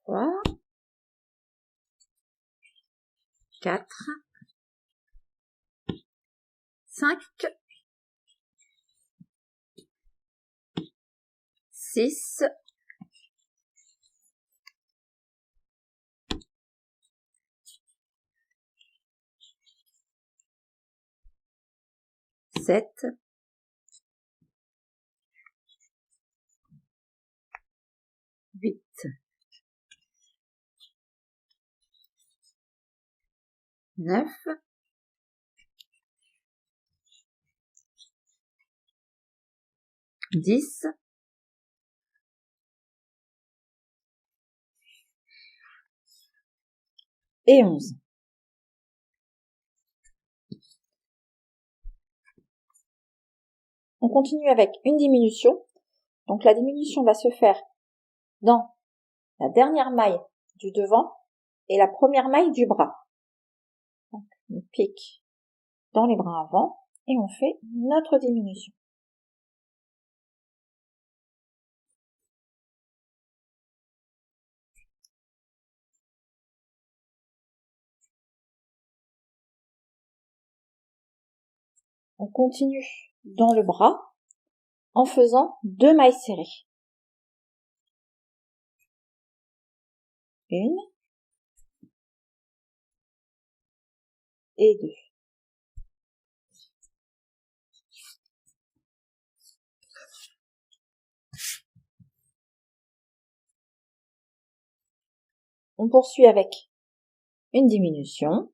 3, 4, 5, 6, 7, 8, 9, 10, et 11. On continue avec une diminution. Donc la diminution va se faire dans la dernière maille du devant et la première maille du bras. Donc on pique dans les bras avant et on fait notre diminution. On continue dans le bras en faisant 2 mailles serrées. 1 et 2. On poursuit avec une diminution.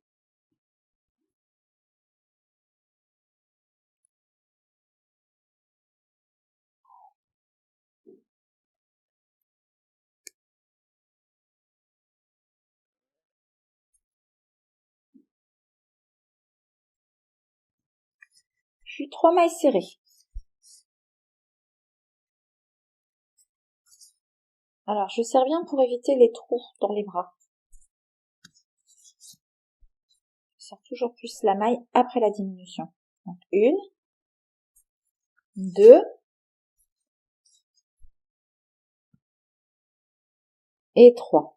puis 3 mailles serrées. Alors, je serre bien pour éviter les trous dans les bras. Je serre toujours plus la maille après la diminution. Donc, 1, 2 et 3.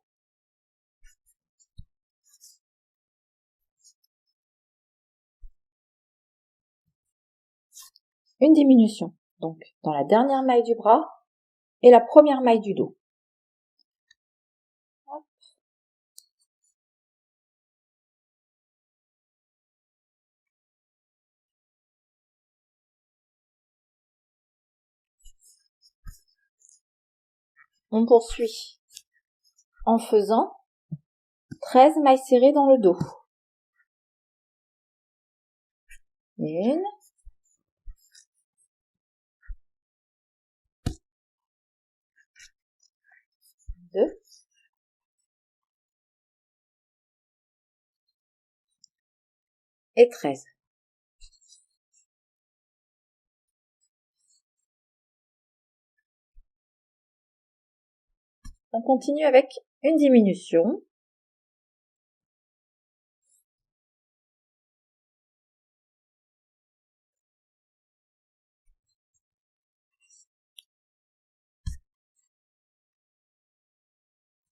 Une diminution, donc dans la dernière maille du bras et la première maille du dos. Hop. On poursuit en faisant 13 mailles serrées dans le dos. 1, 2 et 13. On continue avec une diminution.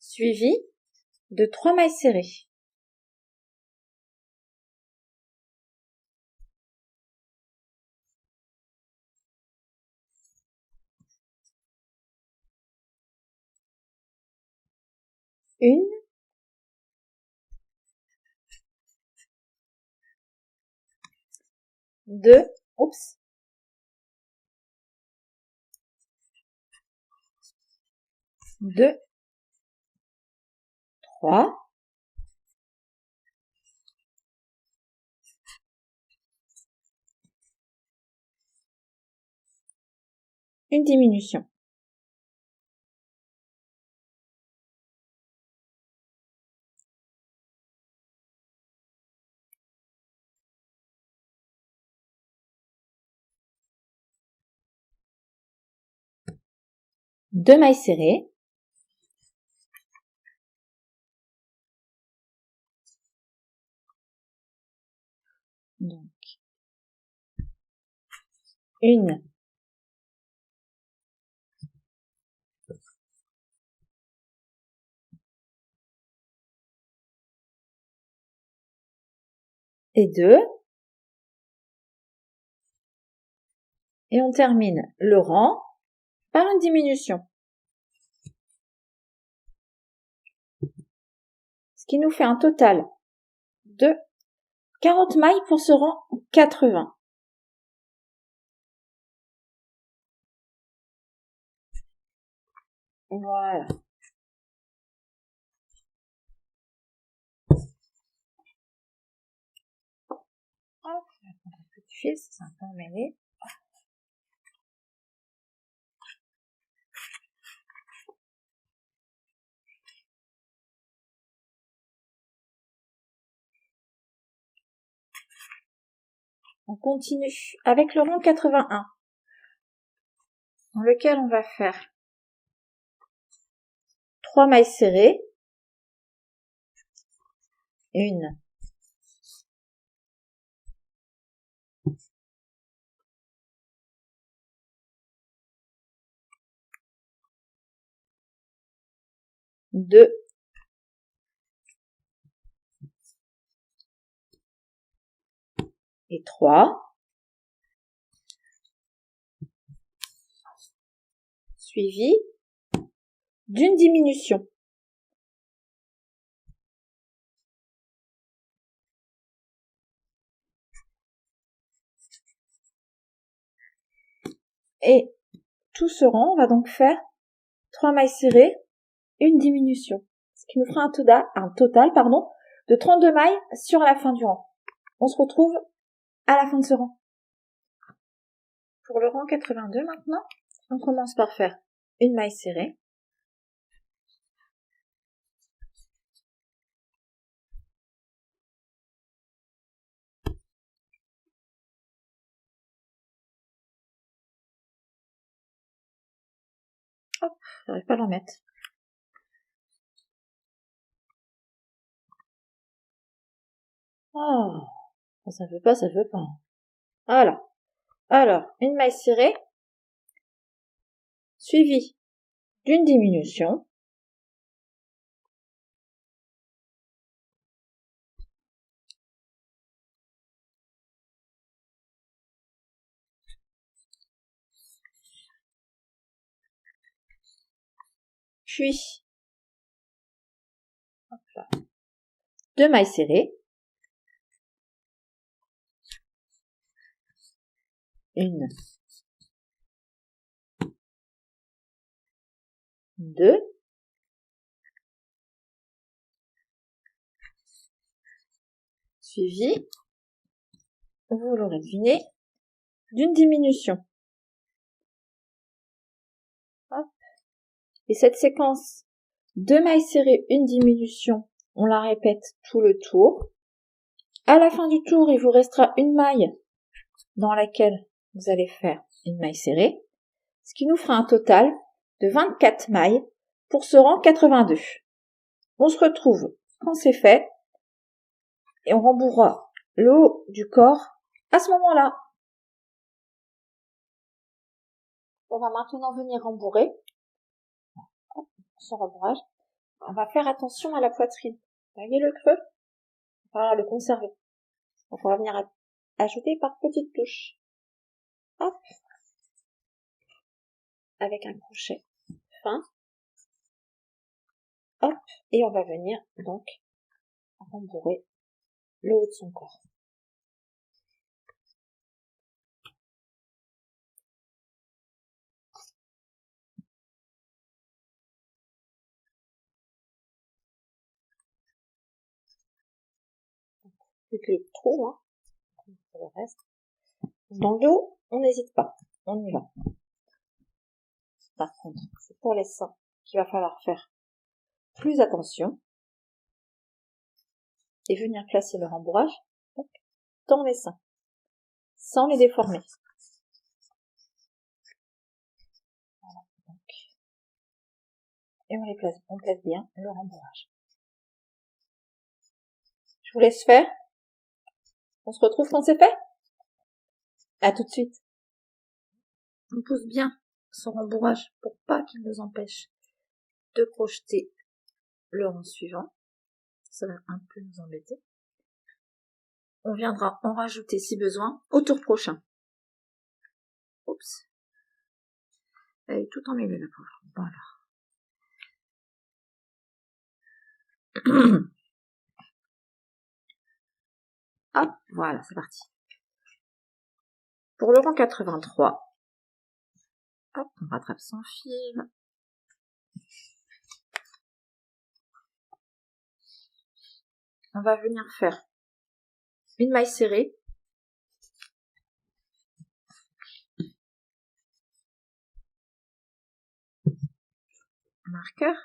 Suivi de 3 mailles serrées. Une, 2, 2, 3, une diminution. Deux mailles serrées. Donc, une, et 2. Et on termine le rang par une diminution. Ce qui nous fait un total de 40 mailles pour ce rang 80. Voilà. Hop, je vais prendre un peu de fil, c'est un peu emmêlé. On continue avec le rang 81, dans lequel on va faire 3 mailles serrées, 1, 2, et 3, suivi d'une diminution. Et tout ce rang, on va donc faire 3 mailles serrées, une diminution. Ce qui nous fera un total de 32 mailles sur la fin du rang. On se retrouve à la fin de ce rang. Pour le rang 82 maintenant, on commence par faire une maille serrée, Hop, j'arrive pas à l'en mettre. Oh, ça veut pas, ça veut pas. Voilà. Alors, une maille serrée, suivie d'une diminution. Puis, hop là, 2 mailles serrées. Une, 2, suivi, vous l'aurez deviné, d'une diminution. Hop. Et cette séquence, 2 mailles serrées, une diminution, on la répète tout le tour. À la fin du tour, il vous restera une maille dans laquelle vous allez faire une maille serrée, ce qui nous fera un total de 24 mailles pour ce rang 82. On se retrouve quand c'est fait et on rembourrera le haut du corps à ce moment-là. On va maintenant venir rembourrer son rembourrage. On va faire attention à la poitrine. Vous voyez le creux? Voilà, le conserver. Donc on va venir ajouter par petites touches. Hop. Avec un crochet fin. Hop. Et on va venir donc rembourrer le haut de son corps. Plus que les trous, hein. Pour le reste. Dans le dos, on n'hésite pas. On y va. Par contre, c'est pour les seins qu'il va falloir faire plus attention et venir placer le rembourrage dans les seins, sans les déformer. Voilà, donc. Et on place bien le rembourrage. Je vous laisse faire. On se retrouve quand c'est fait. À tout de suite. On pousse bien son rembourrage pour pas qu'il nous empêche de crocheter le rang suivant. Ça va un peu nous embêter. On viendra en rajouter si besoin au tour prochain. Oups. Elle est tout emmêlée la pauvre. Voilà. Hop, voilà, c'est parti. Pour le rang 83, hop, on rattrape son fil. On va venir faire une maille serrée. Marqueur.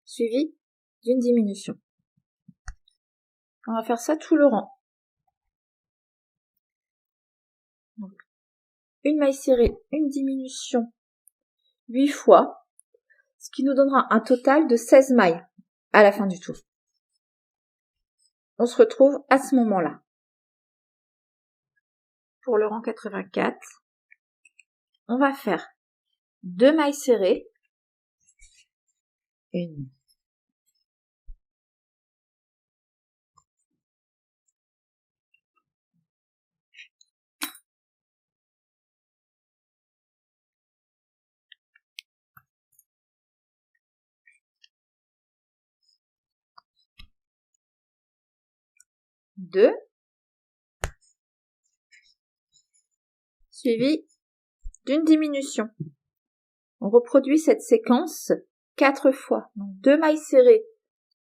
Suivi d'une diminution. On va faire ça tout le rang. Donc, une maille serrée, une diminution 8 fois, ce qui nous donnera un total de 16 mailles à la fin du tour. On se retrouve à ce moment-là. Pour le rang 84, on va faire 2 mailles serrées, une, deux, suivi d'une diminution. On reproduit cette séquence 4 fois. Donc 2 mailles serrées,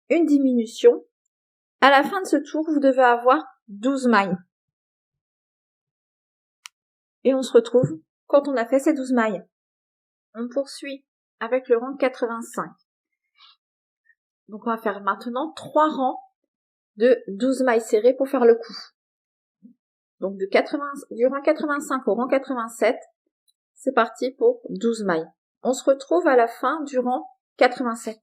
une diminution. À la fin de ce tour, vous devez avoir 12 mailles. Et on se retrouve quand on a fait ces 12 mailles. On poursuit avec le rang 85. Donc on va faire maintenant 3 rangs de 12 mailles serrées pour faire le coup. Donc du rang 85 au rang 87, c'est parti pour 12 mailles. On se retrouve à la fin du rang 87.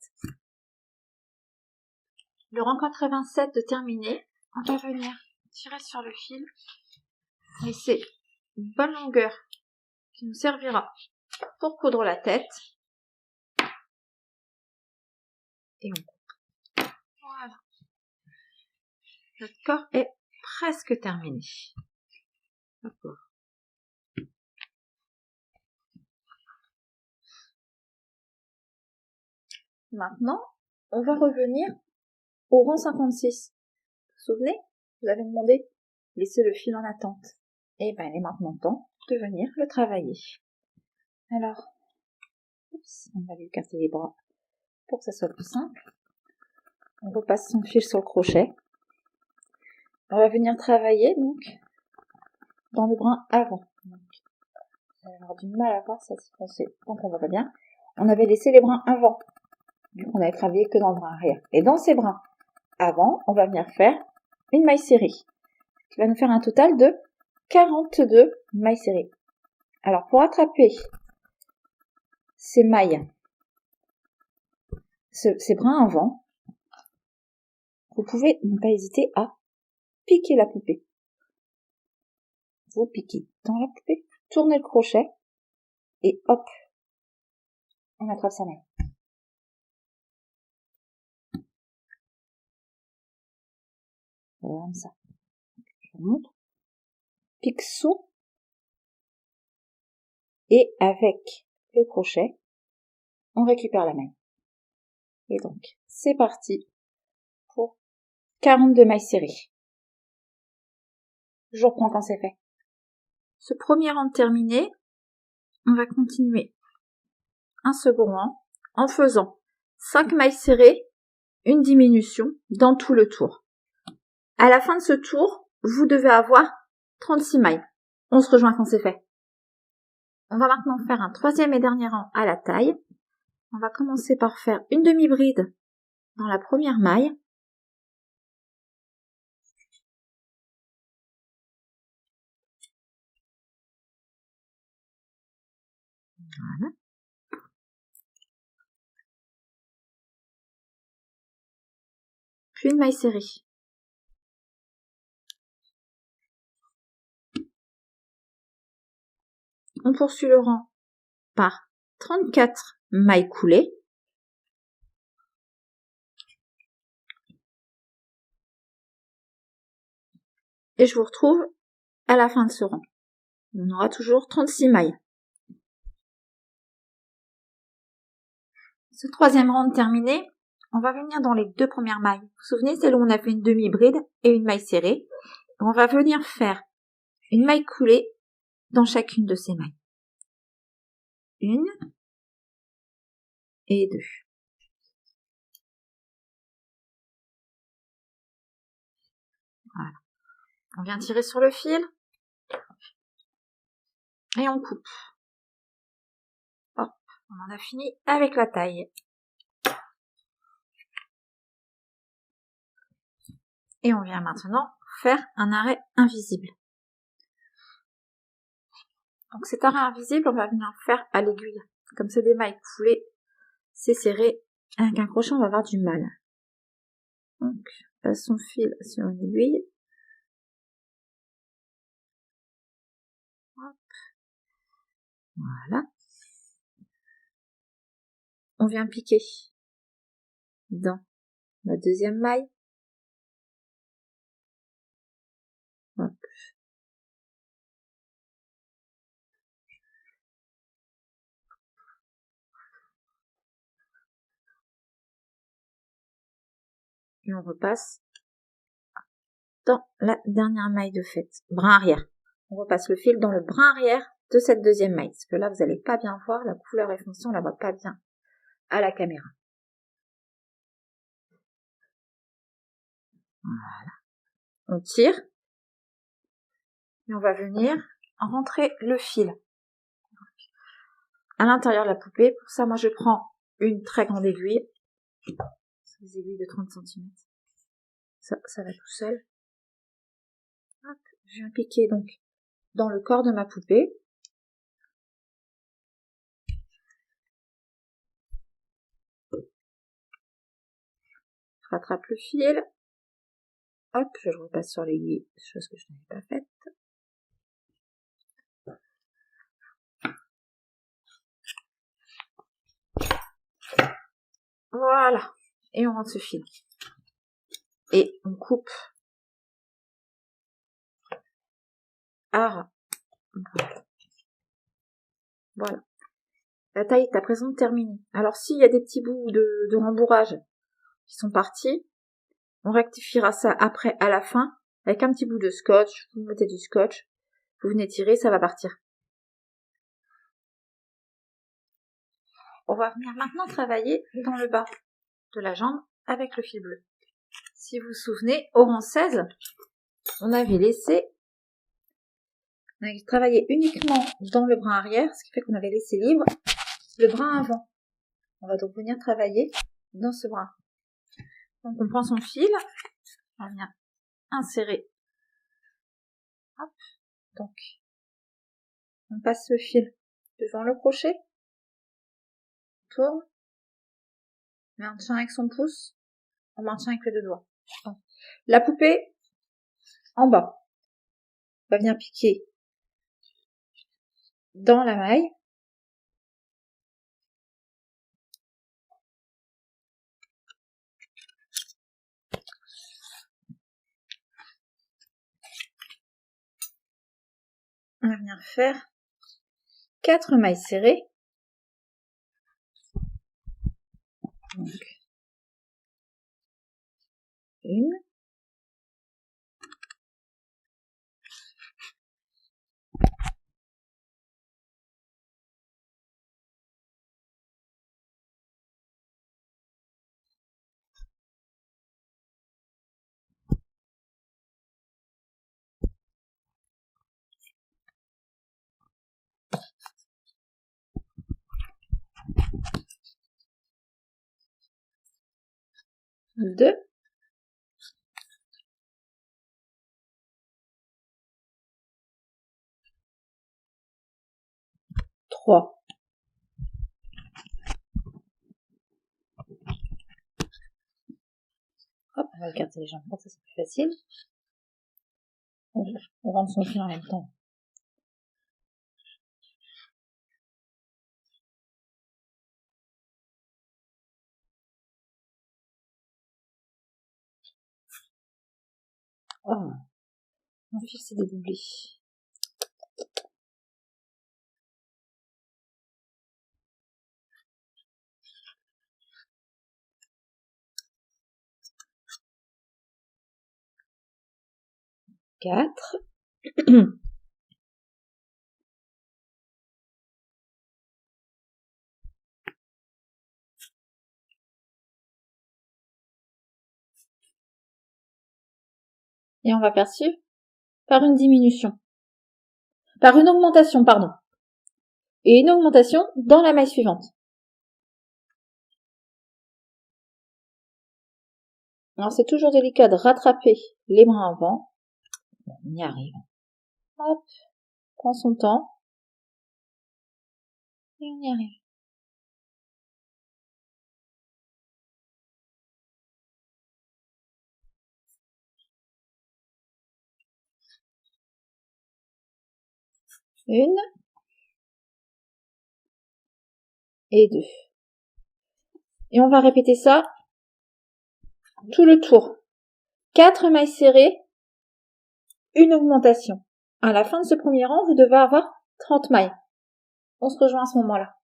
Le rang 87 de terminé, on va venir tirer sur le fil, laisser une bonne longueur qui nous servira pour coudre la tête. Et on coupe. Voilà. Notre corps est presque terminé. D'accord. Maintenant, on va revenir au rang 56. Vous vous souvenez? Vous avez demandé laisser le fil en attente. Et ben, il est maintenant temps de venir le travailler. Alors, on va lui écarter les bras pour que ça soit plus simple. On repasse son fil sur le crochet. On va venir travailler donc dans le brin avant. Donc, on va avoir du mal à voir ça se foncer. Donc on va pas bien. On avait laissé les brins avant. Donc on avait travaillé que dans le brin arrière. Et dans ces brins avant, on va venir faire une maille serrée qui va nous faire un total de 42 mailles serrées. Alors pour attraper ces mailles, ces brins avant, vous pouvez ne pas hésiter à piquer la poupée. Vous piquez dans la poupée, tournez le crochet et hop, on attrape sa maille. Voilà, comme ça. Je vous montre. Pique sous et avec le crochet, on récupère la maille. Et donc, c'est parti pour 42 mailles serrées. Je reprends quand c'est fait. Ce premier rang terminé, on va continuer un second rang en faisant 5 mailles serrées, une diminution dans tout le tour. À la fin de ce tour, vous devez avoir 36 mailles. On se rejoint quand c'est fait. On va maintenant faire un troisième et dernier rang à la taille. On va commencer par faire une demi-bride dans la première maille. Voilà. Puis une maille serrée. On poursuit le rang par 34 mailles coulées. Et je vous retrouve à la fin de ce rang. On aura toujours 36 mailles. Ce troisième rang terminé, on va venir dans les deux premières mailles. Vous vous souvenez, celle où on a fait une demi-bride et une maille serrée. On va venir faire une maille coulée dans chacune de ces mailles. Une et deux. Voilà. On vient tirer sur le fil et on coupe. Hop, on en a fini avec la taille. Et on vient maintenant faire un arrêt invisible. Donc cet arrêt invisible, on va venir faire à l'aiguille. Comme c'est des mailles coulées, c'est serré. Avec un crochet, on va avoir du mal. Donc, on passe son fil sur une aiguille. Hop. Voilà. On vient piquer dans la deuxième maille. Hop. Et on repasse dans la dernière maille de fait, brin arrière. On repasse le fil dans le brin arrière de cette deuxième maille. Parce que là, vous n'allez pas bien voir, la couleur est foncée, on la voit pas bien à la caméra. Voilà. On tire. Et on va venir rentrer le fil à l'intérieur de la poupée. Pour ça, moi, je prends une très grande aiguille. Des aiguilles de 30 cm. ça va tout seul. Hop, je viens piquer donc dans le corps de ma poupée. Je rattrape le fil. Hop, je le repasse sur l'aiguille, chose que je n'avais pas faite. Voilà. Et on rentre ce fil. Et on coupe. Voilà. La taille est à présent terminée. Alors s'il y a des petits bouts de rembourrage qui sont partis, on rectifiera ça après à la fin avec un petit bout de scotch. Vous mettez du scotch, vous venez tirer, ça va partir. On va venir maintenant travailler dans le bas de la jambe avec le fil bleu. Si vous vous souvenez, au rang 16, on avait travaillé uniquement dans le brin arrière, ce qui fait qu'on avait laissé libre le brin avant. On va donc venir travailler dans ce brin. Donc on prend son fil, on va venir insérer. Hop. Donc on passe le fil devant le crochet, on tourne, on maintient avec son pouce, on maintient avec les deux doigts. Donc, la poupée en bas, on va venir piquer dans la maille. On va venir faire 4 mailles serrées. Donc, 1, 2, 3. Hop, on va écarter les jambes, comme ça c'est plus facile. On rentre son fil en même temps. Oh, mon fil s'est dédoublé. Quatre. Et on va faire suivre par une diminution. Par une augmentation, pardon. Et une augmentation dans la maille suivante. Alors c'est toujours délicat de rattraper les brins avant. Bon, on y arrive. Hop, prend son temps. Et on y arrive. Une. Et 2. Et on va répéter ça tout le tour. 4 mailles serrées, une augmentation. À la fin de ce premier rang, vous devez avoir 30 mailles. On se rejoint à ce moment-là.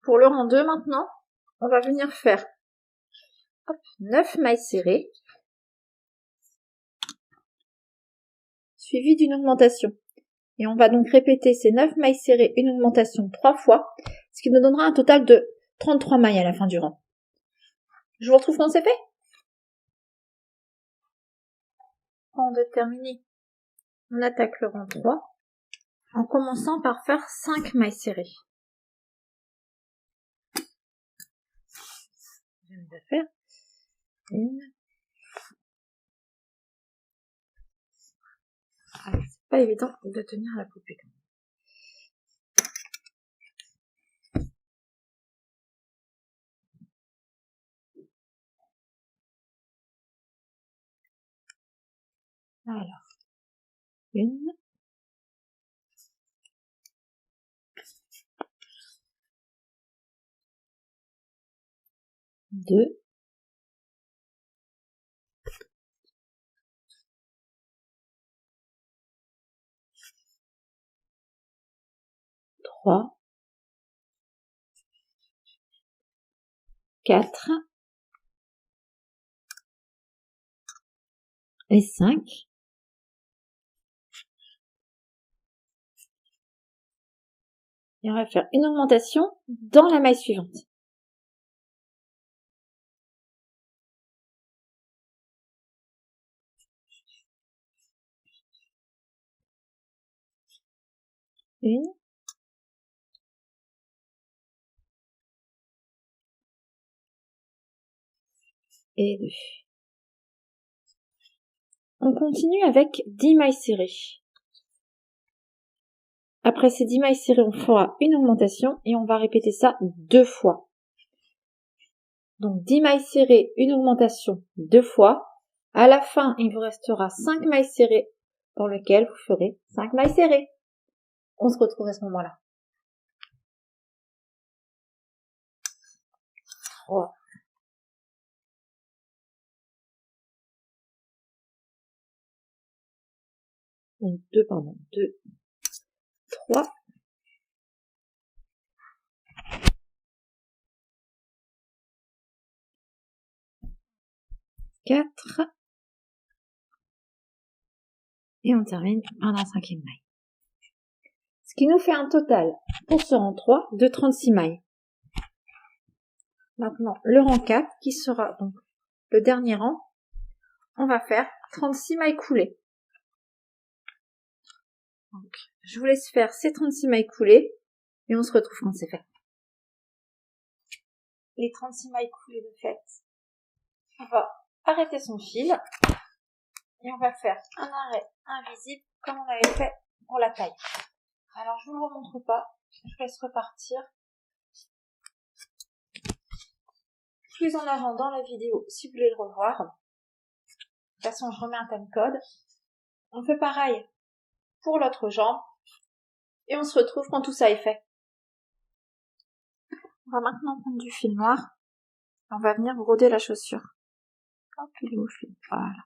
Pour le rang 2 maintenant, on va venir faire 9 mailles serrées, suivies d'une augmentation. Et on va donc répéter ces 9 mailles serrées, une augmentation 3 fois, ce qui nous donnera un total de 33 mailles à la fin du rang. Je vous retrouve quand c'est fait. Rang 2 terminé. On attaque le rang 3 en commençant par faire 5 mailles serrées. Je vais faire 1, Alors, c'est pas évident de tenir la poupée. Alors, 1, 2, 3, 4 et 5. Et on va faire une augmentation dans la maille suivante. Une. Et 2. On continue avec 10 mailles serrées. Après ces 10 mailles serrées, on fera une augmentation et on va répéter ça 2 fois. Donc 10 mailles serrées, une augmentation 2 fois. À la fin, il vous restera 5 mailles serrées dans lesquelles vous ferez 5 mailles serrées. On se retrouve à ce moment-là. 3. Donc 2, 3. 4. Et on termine par la 5e maille. Ce qui nous fait un total, pour ce rang 3, de 36 mailles. Maintenant, le rang 4, qui sera donc le dernier rang, on va faire 36 mailles coulées. Donc, je vous laisse faire ces 36 mailles coulées et on se retrouve quand c'est fait. Les 36 mailles coulées de fait, on va arrêter son fil et on va faire un arrêt invisible comme on avait fait pour la taille. Alors, je vous le remontre pas, je vous laisse repartir plus en avant dans la vidéo si vous voulez le revoir. De toute façon, je remets un timecode. On fait pareil pour l'autre jambe et on se retrouve quand tout ça est fait. On va maintenant prendre du fil noir. On va venir broder la chaussure. Hop, il est où le fil? Voilà.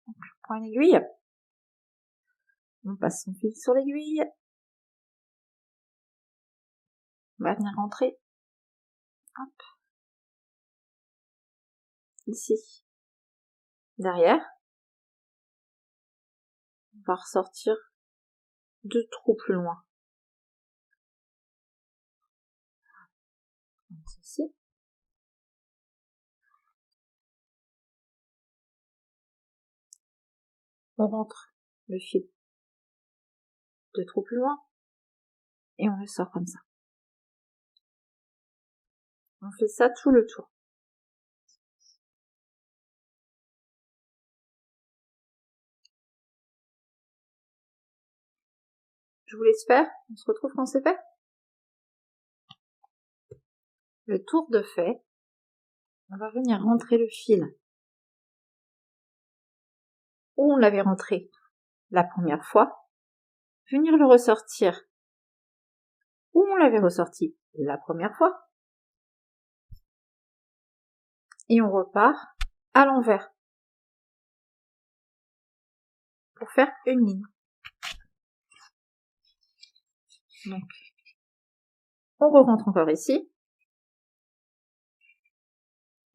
Donc, on prend une aiguille. On passe son fil sur l'aiguille. On va venir rentrer. Hop. Ici. Derrière. On va ressortir 2 trous plus loin. Donc, ici. On rentre le fil 2 trous plus loin. Et on le sort comme ça. On fait ça tout le tour. Je vous laisse faire. On se retrouve quand c'est fait. Le tour de fait, on va venir rentrer le fil où on l'avait rentré la première fois, venir le ressortir où on l'avait ressorti la première fois, et on repart à l'envers pour faire une ligne. Donc, on rentre encore ici,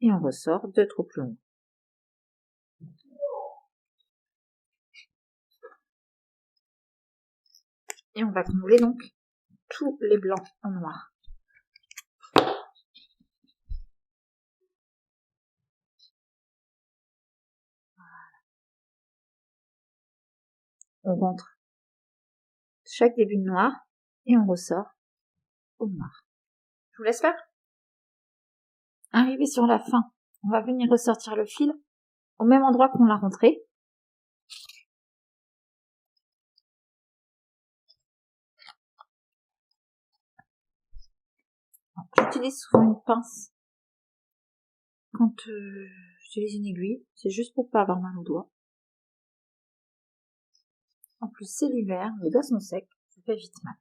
et on ressort 2 trous plus longs. Et on va combler donc tous les blancs en noir. On rentre chaque début de noir et on ressort au noir. Je vous laisse faire. Arrivé sur la fin, on va venir ressortir le fil au même endroit qu'on l'a rentré. J'utilise souvent une pince quand j'utilise une aiguille. C'est juste pour pas avoir mal aux doigts. En plus, c'est l'hiver, les doigts sont secs, ça fait vite mal.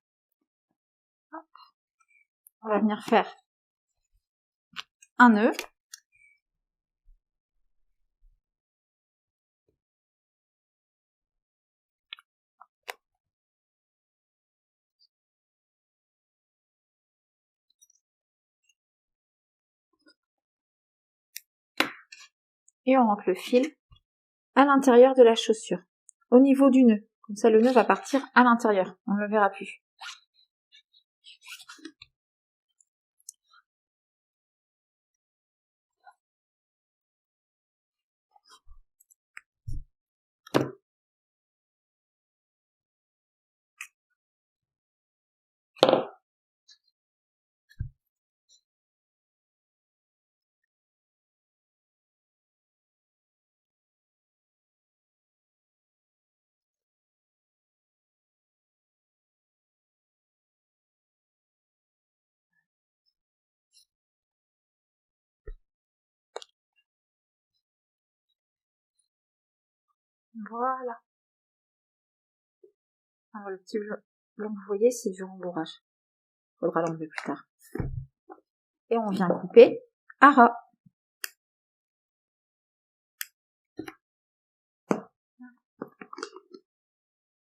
Hop. On va venir faire un nœud. Et on rentre le fil à l'intérieur de la chaussure, au niveau du nœud. Comme ça, le nœud va partir à l'intérieur. On ne le verra plus. Voilà. Alors, le petit blanc que vous voyez, c'est du rembourrage. Faudra l'enlever plus tard. Et on vient couper à ras.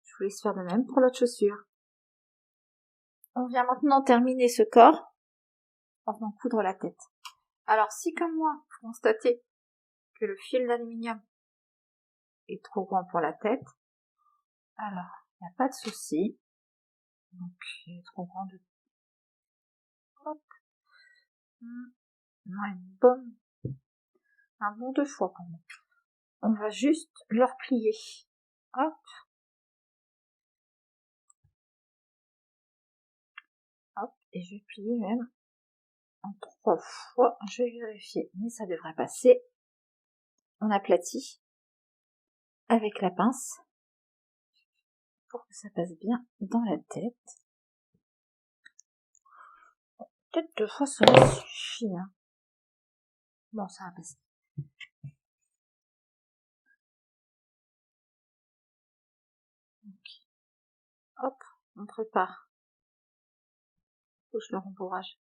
Je vous laisse faire de même pour l'autre chaussure. On vient maintenant terminer ce corps en venant coudre la tête. Alors, si comme moi, vous constatez que le fil d'aluminium est trop grand pour la tête, alors, il n'y a pas de souci. Donc, il est trop grand de... Hop. Non, un bon 2 fois quand même. On va juste le replier. Hop. Hop. Et je vais plier même en 3 fois. Je vais vérifier. Mais ça devrait passer. On aplatit avec la pince pour que ça passe bien dans la tête. Peut-être 2 fois ça suffit. Hein. Bon, ça va passer. Donc, hop, on prépare. Couche le rembourrage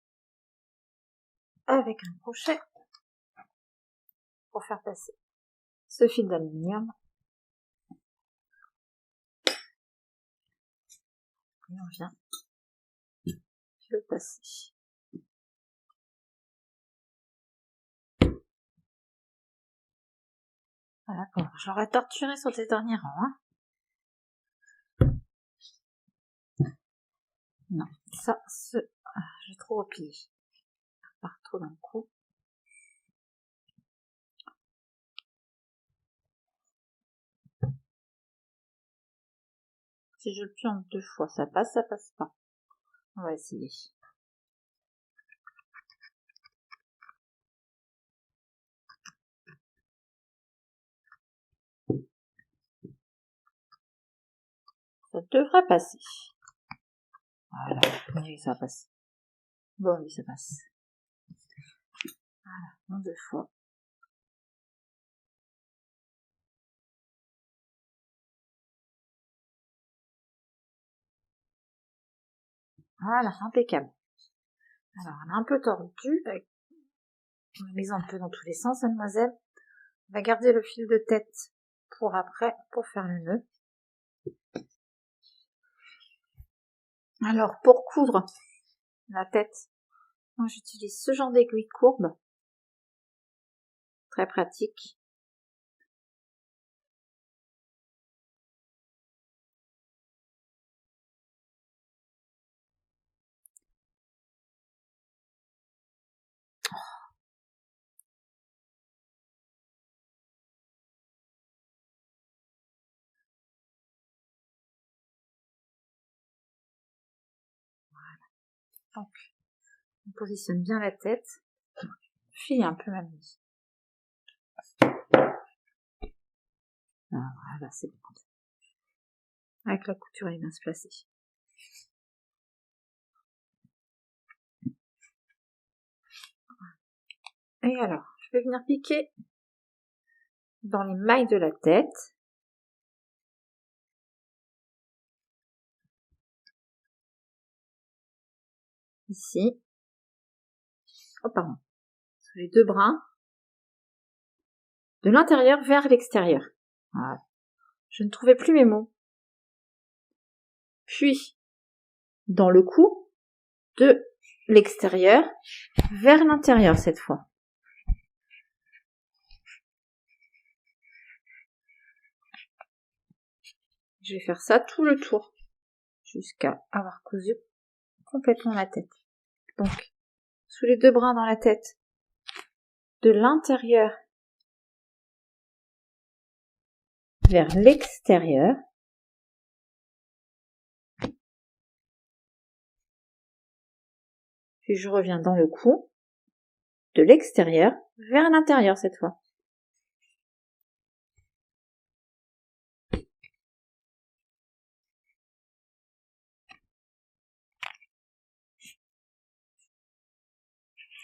avec un crochet pour faire passer ce fil d'aluminium. Et on vient le passer. Voilà, bon, je l'aurais torturé sur ces derniers rangs. Hein. Non, ça, j'ai trop replié. Ça repart trop d'un coup. Si je le plie en 2 fois, ça passe pas. On va essayer. Ça devrait passer. Voilà, oui, ça passe. Bon, oui, ça passe. Voilà, en 2 fois. Voilà, impeccable. Alors, on a un peu tordu, avec une mise un peu dans tous les sens, mademoiselle. On va garder le fil de tête pour après, pour faire le nœud. Alors, pour coudre la tête, moi j'utilise ce genre d'aiguille courbe. Très pratique. Voilà. Donc, on positionne bien la tête. File un peu même. Voilà, c'est bon. Avec la couture, elle est bien se placer. Et alors, je vais venir piquer dans les mailles de la tête. Ici. Oh, pardon. Sous les deux brins. De l'intérieur vers l'extérieur. Voilà. Je ne trouvais plus mes mots. Puis, dans le cou, de l'extérieur vers l'intérieur cette fois. Je vais faire ça tout le tour, jusqu'à avoir cousu complètement la tête. Donc, sous les deux brins dans la tête, de l'intérieur vers l'extérieur. Puis je reviens dans le cou, de l'extérieur vers l'intérieur cette fois.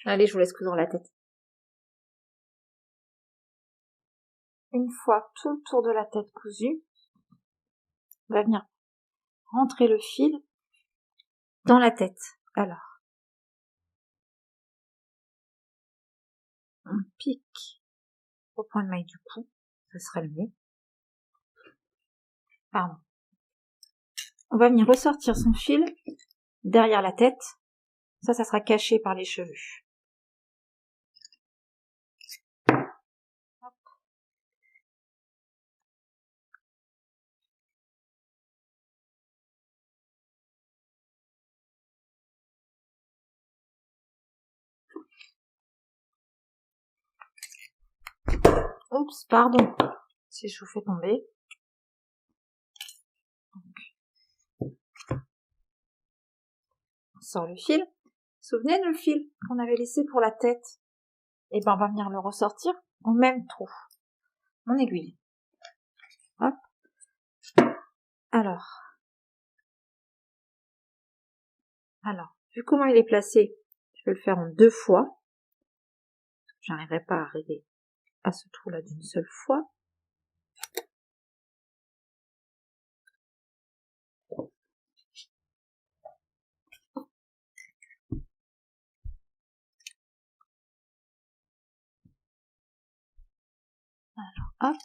Allez, je vous laisse coudre la tête. Une fois tout le tour de la tête cousu, on va venir rentrer le fil dans la tête. Alors, on pique au point de maille du cou, ce serait le mieux. Pardon. On va venir ressortir son fil derrière la tête. Ça sera caché par les cheveux. Hop. Oups, pardon, si je vous fais tomber. Donc, on sort le fil. Souvenez le fil qu'on avait laissé pour la tête. Et ben on va venir le ressortir au même trou. Mon aiguille. Hop. Alors, vu comment il est placé, je vais le faire en 2 fois. J'arriverai pas à arriver à ce trou-là d'une seule fois. Alors, hop.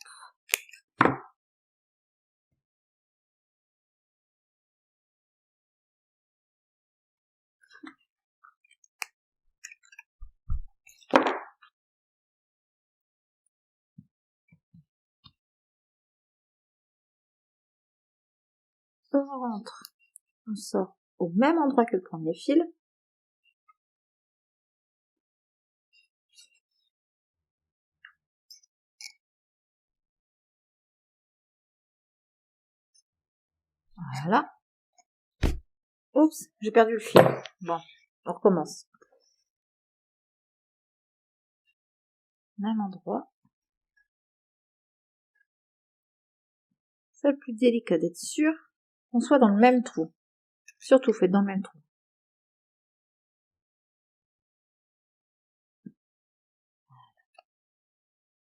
On rentre, on sort au même endroit que le premier fil. Voilà. Oups, j'ai perdu le fil. Bon, on recommence. Même endroit. C'est le plus délicat d'être sûr qu'on soit dans le même trou. Surtout, faites dans le même trou.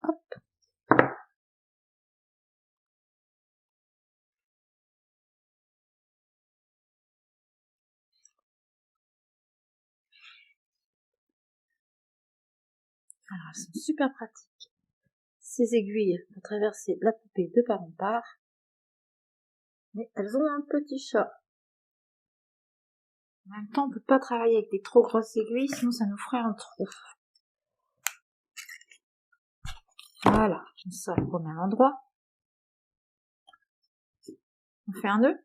Hop. Alors, elles sont super pratiques. Ces aiguilles pour traverser la poupée de part en part. Mais elles ont un petit chat. En même temps, on ne peut pas travailler avec des trop grosses aiguilles, sinon ça nous ferait un trou. Voilà, on sort au même endroit. On fait un nœud.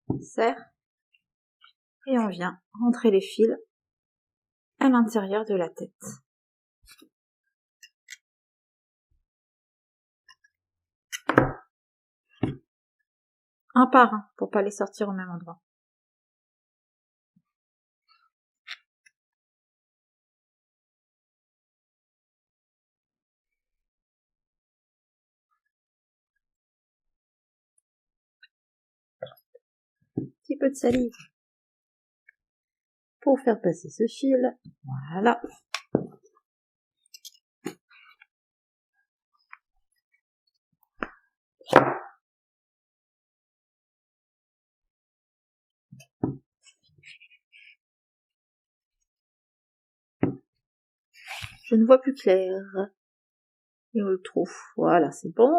On serre. Et on vient rentrer les fils à l'intérieur de la tête. Un par un, pour pas les sortir au même endroit. Petit peu de salive. pour faire passer ce fil. Voilà. Je ne vois plus clair. Et on le trouve. Voilà, c'est bon.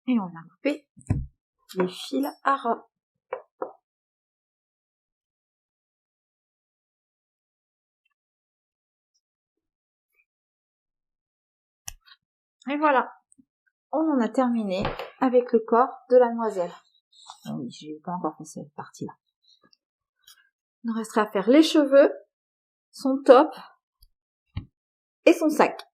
Et on a coupé les fils à ras. Et voilà, on en a terminé avec le corps de la demoiselle. Oh oui, j'ai pas encore fait cette partie-là. Il nous resterait à faire les cheveux, son top et son sac.